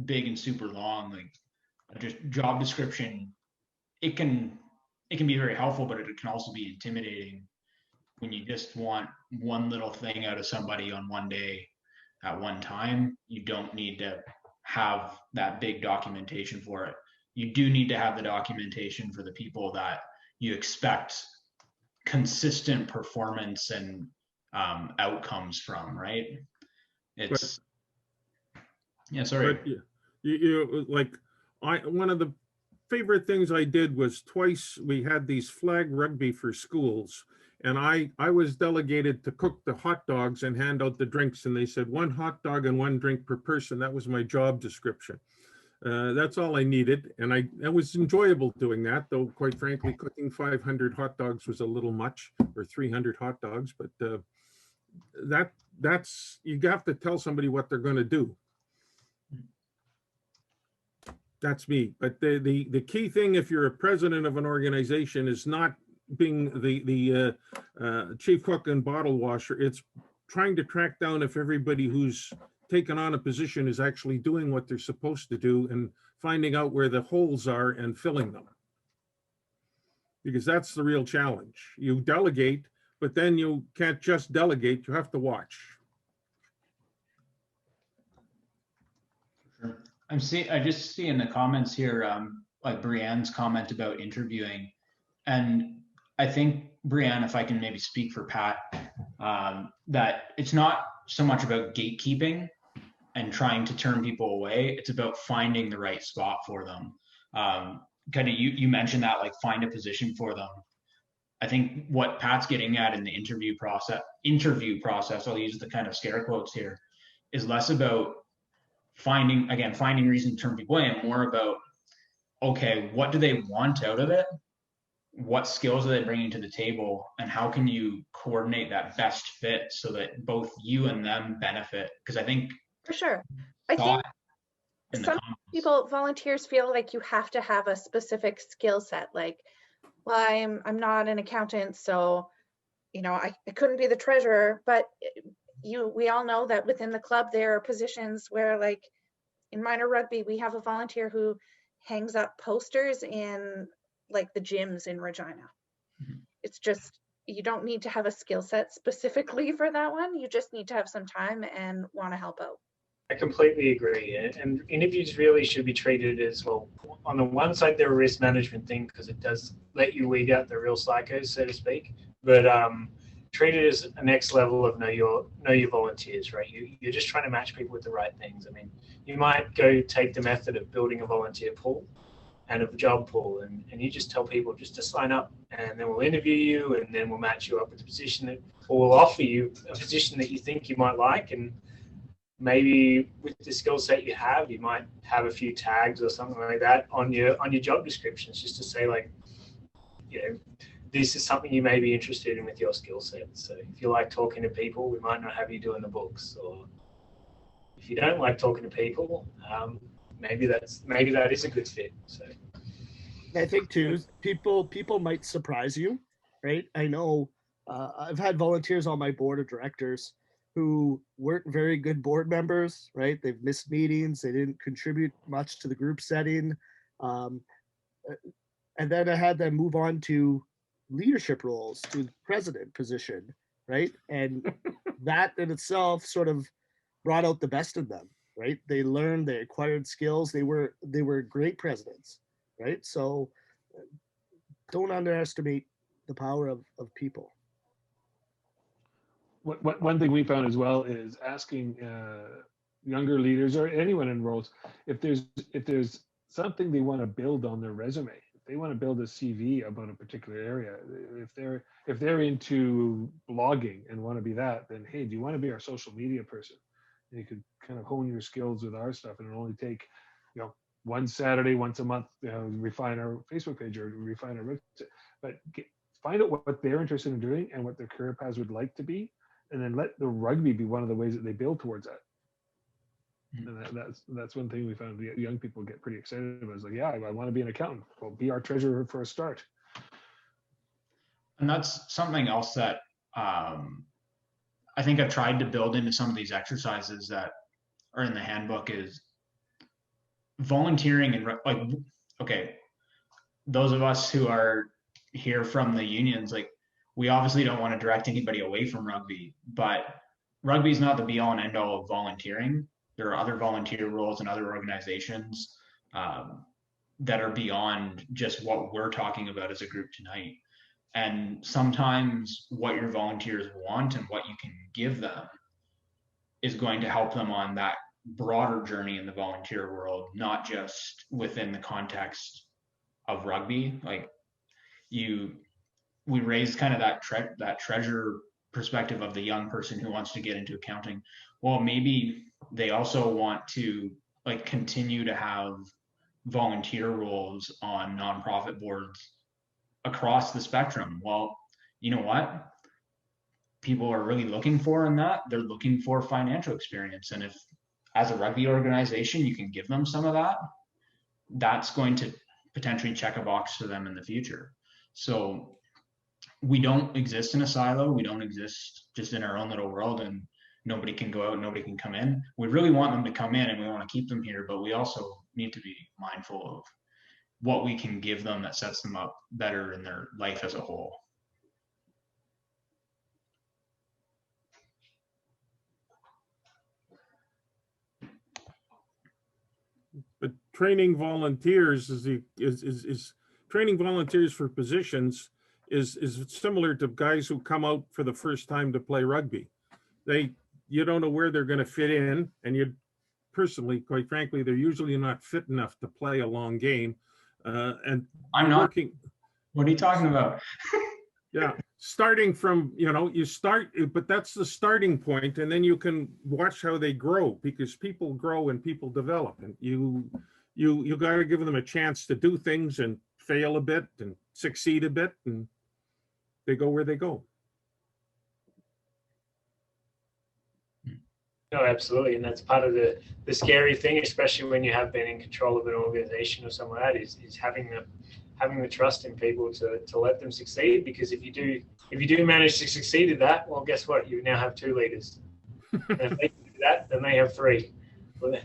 big and super long. Like just job description, it can be very helpful, but it can also be intimidating when you just want one little thing out of somebody on one day at one time. You don't need to have that big documentation for it. You do need to have the documentation for the people that you expect consistent performance and outcomes from, right? It's yeah, sorry. But you like one of the favorite things I did was twice we had these flag rugby for schools, and I was delegated to cook the hot dogs and hand out the drinks, and they said 1 hot dog and 1 drink per person. That was my job description. That's all I needed, and it was enjoyable doing that, though quite frankly cooking 500 hot dogs was a little much, or 300 hot dogs, but that's, you have to tell somebody what they're going to do. That's me. But the key thing, if you're a president of an organization, is not being the chief cook and bottle washer. It's trying to track down if everybody who's taken on a position is actually doing what they're supposed to do, and finding out where the holes are and filling them. Because that's the real challenge. You delegate, but then you can't just delegate, you have to watch. Sure. I just see in the comments here, like Brianne's comment about interviewing, and I think, Brianne, if I can maybe speak for Pat, that it's not so much about gatekeeping and trying to turn people away. It's about finding the right spot for them. Kind of, you mentioned that, like, find a position for them. I think what Pat's getting at in the interview process, I'll use the kind of scare quotes here, is less about finding reason to turn people away, and more about, okay, what do they want out of it? What skills are they bringing to the table, and how can you coordinate that best fit so that both you and them benefit? Because I think, for sure, I think some people, volunteers, feel like you have to have a specific skill set. Like, well, I'm not an accountant, so I couldn't be the treasurer. But we all know that within the club there are positions where, like in minor rugby, we have a volunteer who hangs up posters in like the gyms in Regina. It's just, you don't need to have a skill set specifically for that one. You just need to have some time and want to help out. I completely agree. And interviews really should be treated as, well, on the one side, they're a risk management thing because it does let you weed out the real psychos, so to speak. But treat it as a next level of know your volunteers, right? You're just trying to match people with the right things. I mean, you might go take the method of building a volunteer pool and a job pool, and you just tell people just to sign up, and then we'll interview you, and then we'll match you up with the position that, or we'll offer you a position that you think you might like. And maybe with the skill set you have, you might have a few tags or something like that on your job descriptions, just to say, like, this is something you may be interested in with your skill set. So if you like talking to people, we might not have you doing the books. Or if you don't like talking to people, maybe that is a good fit. So I think too, people might surprise you, right? I know I've had volunteers on my board of directors who weren't very good board members, right? They've missed meetings, they didn't contribute much to the group setting. And then I had them move on to leadership roles, to the president position, right? And that in itself sort of brought out the best in them, right? They learned, they acquired skills, they were great presidents, right? So don't underestimate the power of people. One thing we found as well is asking younger leaders or anyone in roles if there's something they want to build on their resume. If they want to build a CV about a particular area, if they're into blogging and want to be that, then hey, do you want to be our social media person? And you could kind of hone your skills with our stuff, and it'll only take one Saturday once a month, refine our Facebook page or refine our website. But find out what they're interested in doing and what their career paths would like to be, and then let the rugby be one of the ways that they build towards that. And that's one thing we found the young people get pretty excited about. It's like, yeah, I want to be an accountant. Well, be our treasurer for a start. And that's something else that I think I've tried to build into some of these exercises that are in the handbook is volunteering. And like, okay, those of us who are here from the unions, like, we obviously don't want to direct anybody away from rugby, but rugby is not the be all and end all of volunteering. There are other volunteer roles in other organizations that are beyond just what we're talking about as a group tonight. And sometimes what your volunteers want and what you can give them is going to help them on that broader journey in the volunteer world, not just within the context of rugby. Like we raised kind of that treasure perspective of the young person who wants to get into accounting. Well, maybe they also want to like continue to have volunteer roles on nonprofit boards across the spectrum. Well, you know what people are really looking for in that? They're looking for financial experience. And if as a rugby organization, you can give them some of that, that's going to potentially check a box for them in the future. So we don't exist in a silo. We don't exist just in our own little world and nobody can go out, nobody can come in. We really want them to come in and we want to keep them here, but we also need to be mindful of what we can give them that sets them up better in their life as a whole. But training volunteers is training volunteers for positions is similar to guys who come out for the first time to play rugby. You don't know where they're going to fit in, and you personally, quite frankly, they're usually not fit enough to play a long game. And I'm not working. What are you talking about? Yeah, starting from, you start, but that's the starting point, and then you can watch how they grow, because people grow and people develop, and you got to give them a chance to do things and fail a bit and succeed a bit, and they go where they go. No, absolutely, and that's part of the scary thing, especially when you have been in control of an organization or something like that, is having the trust in people to let them succeed. Because if you do manage to succeed at that, well, guess what? You now have 2 leaders. And if they do that, then they have 3. And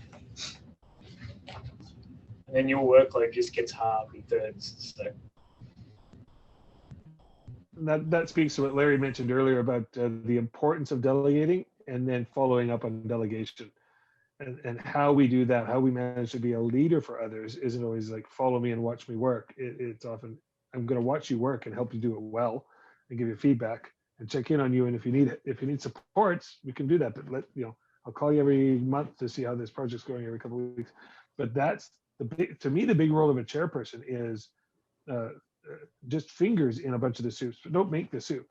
then your workload just gets halved in thirds. So. That speaks to what Larry mentioned earlier about the importance of delegating and then following up on delegation, and how we do that, how we manage to be a leader for others isn't always like follow me and watch me work. It's often I'm going to watch you work and help you do it well and give you feedback and check in on you. And if you need supports, we can do that. But I'll call you every month to see how this project's going every couple of weeks. But that's to me, the big role of a chairperson is just fingers in a bunch of the soups, but don't make the soup,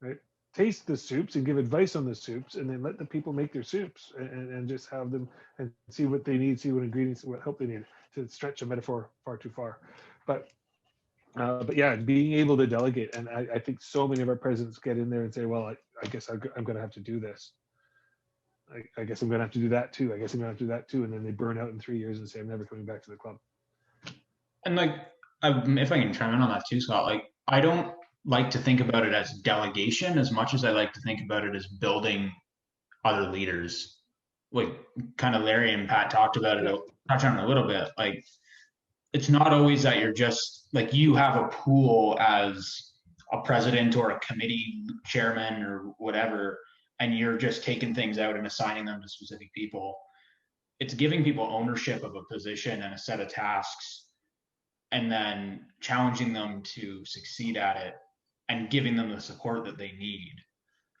right? Taste the soups and give advice on the soups, and then let the people make their soups and just have them and see what they need, see what ingredients, what help they need, to stretch a metaphor far too far. But yeah, being able to delegate. And I think so many of our presidents get in there and say, well, I guess I'm going to have to do this. I guess I'm going to have to do that too. I guess I'm going to have to do that too. And then they burn out in 3 years and say, I'm never coming back to the club. And if I can chime in on that too, Scott, I don't like to think about it as delegation as much as I like to think about it as building other leaders. Like kind of Larry and Pat talked about it, touch on it a little bit. Like it's not always that you're just like you have a pool as a president or a committee chairman or whatever, and you're just taking things out and assigning them to specific people. It's giving people ownership of a position and a set of tasks, and then challenging them to succeed at it and giving them the support that they need.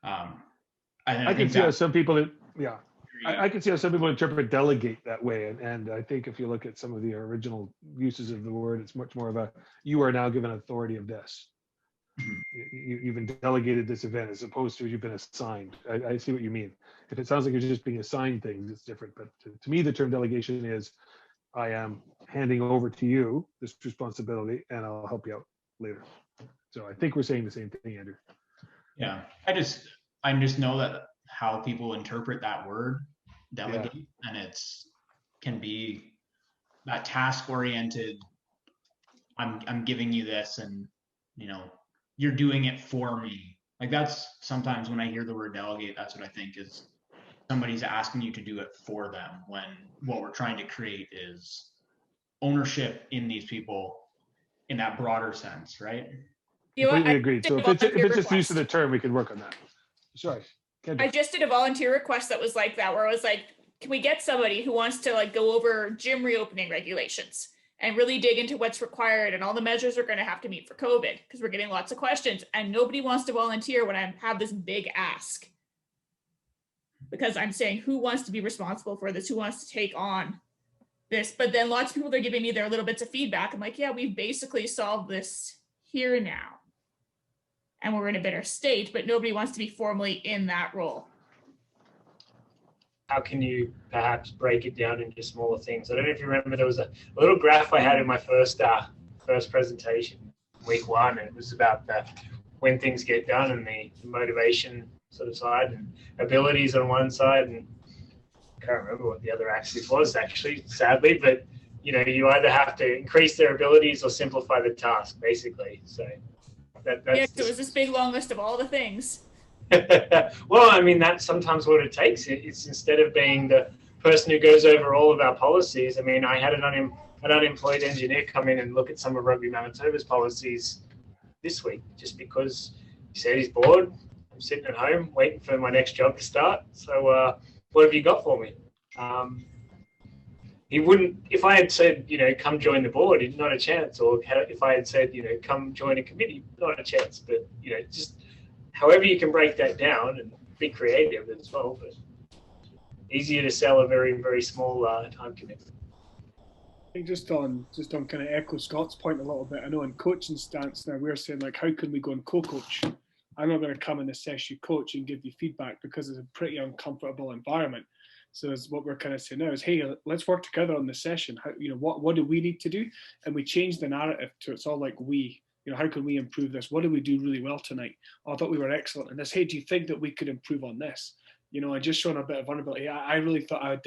I can see how some people, I can see how some people interpret delegate that way. And I think if you look at some of the original uses of the word, it's much more of a, you are now given authority of this. You've been delegated this event as opposed to you've been assigned. I see what you mean. If it sounds like you're just being assigned things, it's different. But to me, the term delegation is, I am handing over to you this responsibility and I'll help you out later. So I think we're saying the same thing, Andrew. Yeah, I just know that how people interpret that word delegate, and can be that task oriented. I'm giving you this, and you're doing it for me. Like that's sometimes when I hear the word delegate, that's what I think is somebody's asking you to do it for them, when what we're trying to create is ownership in these people in that broader sense, right? Completely agreed. So if it's just use of the term, we can work on that. Sorry. I just did a volunteer request that was like that, where I was like, can we get somebody who wants to go over gym reopening regulations and really dig into what's required and all the measures we're going to have to meet for COVID, because we're getting lots of questions and nobody wants to volunteer when I have this big ask. because I'm saying who wants to be responsible for this, who wants to take on this. But then lots of people, they're giving me their little bits of feedback. I'm like, yeah, we've basically solved this here now. And we're in a better state, but nobody wants to be formally in that role. How can you perhaps break it down into smaller things? I don't know if you remember, there was a little graph I had in my first presentation, week one, and it was about when things get done and the motivation sort of side and abilities on one side, and I can't remember what the other axis was actually, sadly, but you either have to increase their abilities or simplify the task, basically. So that's yeah, so it was this big long list of all the things. Well, I mean, that's sometimes what it takes. It's instead of being the person who goes over all of our policies. I mean, I had an unemployed engineer come in and look at some of Rugby Manitoba's policies this week, just because he said he's bored. I'm sitting at home waiting for my next job to start. So what have you got for me? He wouldn't, if I had said, come join the board, not a chance. Or if I had said, come join a committee, not a chance. But, just however you can break that down and be creative as well, but easier to sell a very, very small time commitment. I think just on kind of echo Scott's point a little bit, I know in coaching stance now we're saying like, how can we go and co-coach? I'm not going to come and assess you coach and give you feedback because it's a pretty uncomfortable environment. So is what we're kind of saying now is, hey, let's work together on the session. How, what do we need to do? And we change the narrative to it's all like we. How can we improve this? What did we do really well tonight? Oh, I thought we were excellent in this. Hey, do you think that we could improve on this? I just shown a bit of vulnerability. I really thought I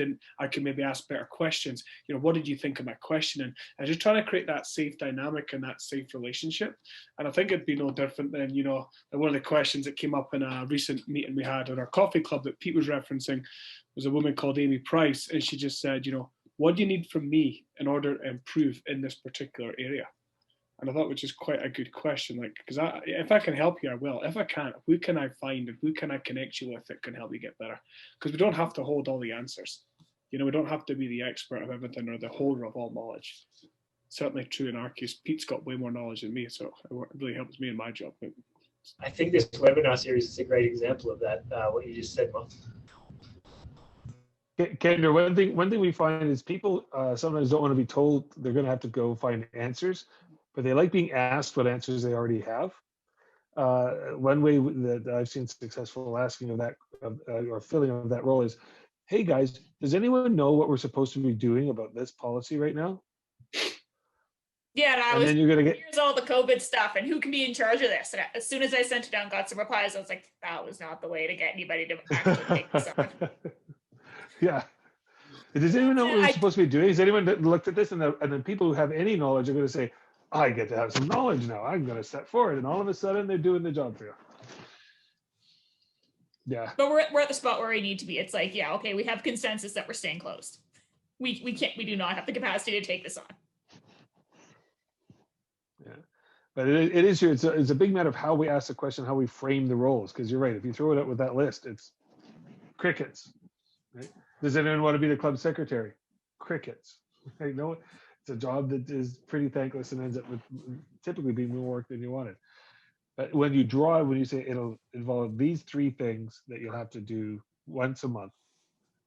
could maybe ask better questions. What did you think of my question? And I just trying to create that safe dynamic and that safe relationship. And I think it'd be no different than, one of the questions that came up in a recent meeting we had at our coffee club that Pete was referencing was a woman called Amy Price. And she just said, what do you need from me in order to improve in this particular area? And I thought, which is quite a good question, like, because if I can help you, I will. If I can't, who can I find and who can I connect you with that can help you get better? Because we don't have to hold all the answers. We don't have to be the expert of everything or the holder of all knowledge. Certainly true in our case. Pete's got way more knowledge than me, so it really helps me in my job. I think this webinar series is a great example of that, what you just said, Mark. Kendra, one thing we find is people sometimes don't want to be told they're going to have to go find answers, but they like being asked what answers they already have. One way that I've seen successful asking of that or filling of that role is, hey guys, does anyone know what we're supposed to be doing about this policy right now? Yeah, and then you're gonna get, here's all the COVID stuff and who can be in charge of this. And as soon as I sent it down, got some replies, I was like, that was not the way to get anybody to actually take this on. Yeah. Does anyone know what we're supposed to be doing? Has anyone looked at this? And then people who have any knowledge are going to say, I get to have some knowledge now. I'm going to step forward. And all of a sudden, they're doing the job for you. Yeah. But we're at the spot where we need to be. It's like, yeah, okay, we have consensus that we're staying closed. We do not have the capacity to take this on. Yeah. But it is it's a big matter of how we ask the question, how we frame the roles. Because you're right. If you throw it out with that list, it's crickets. Right? Does anyone want to be the club secretary? Crickets. Right? No, it's a job that is pretty thankless and ends up with typically being more work than you wanted. But when you say it'll involve these three things that you'll have to do once a month,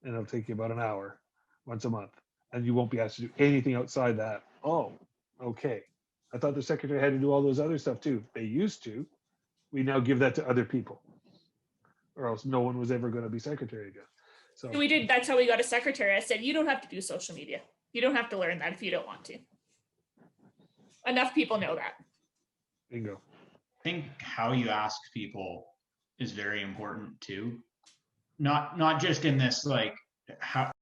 and it'll take you about an hour once a month, and you won't be asked to do anything outside that. Oh, okay. I thought the secretary had to do all those other stuff too. They used to. We now give that to other people, or else no one was ever going to be secretary again. So we did. That's how we got a secretary. I said, you don't have to do social media. You don't have to learn that if you don't want to. Enough people know that. Bingo. I think how you ask people is very important too. Not just in this like how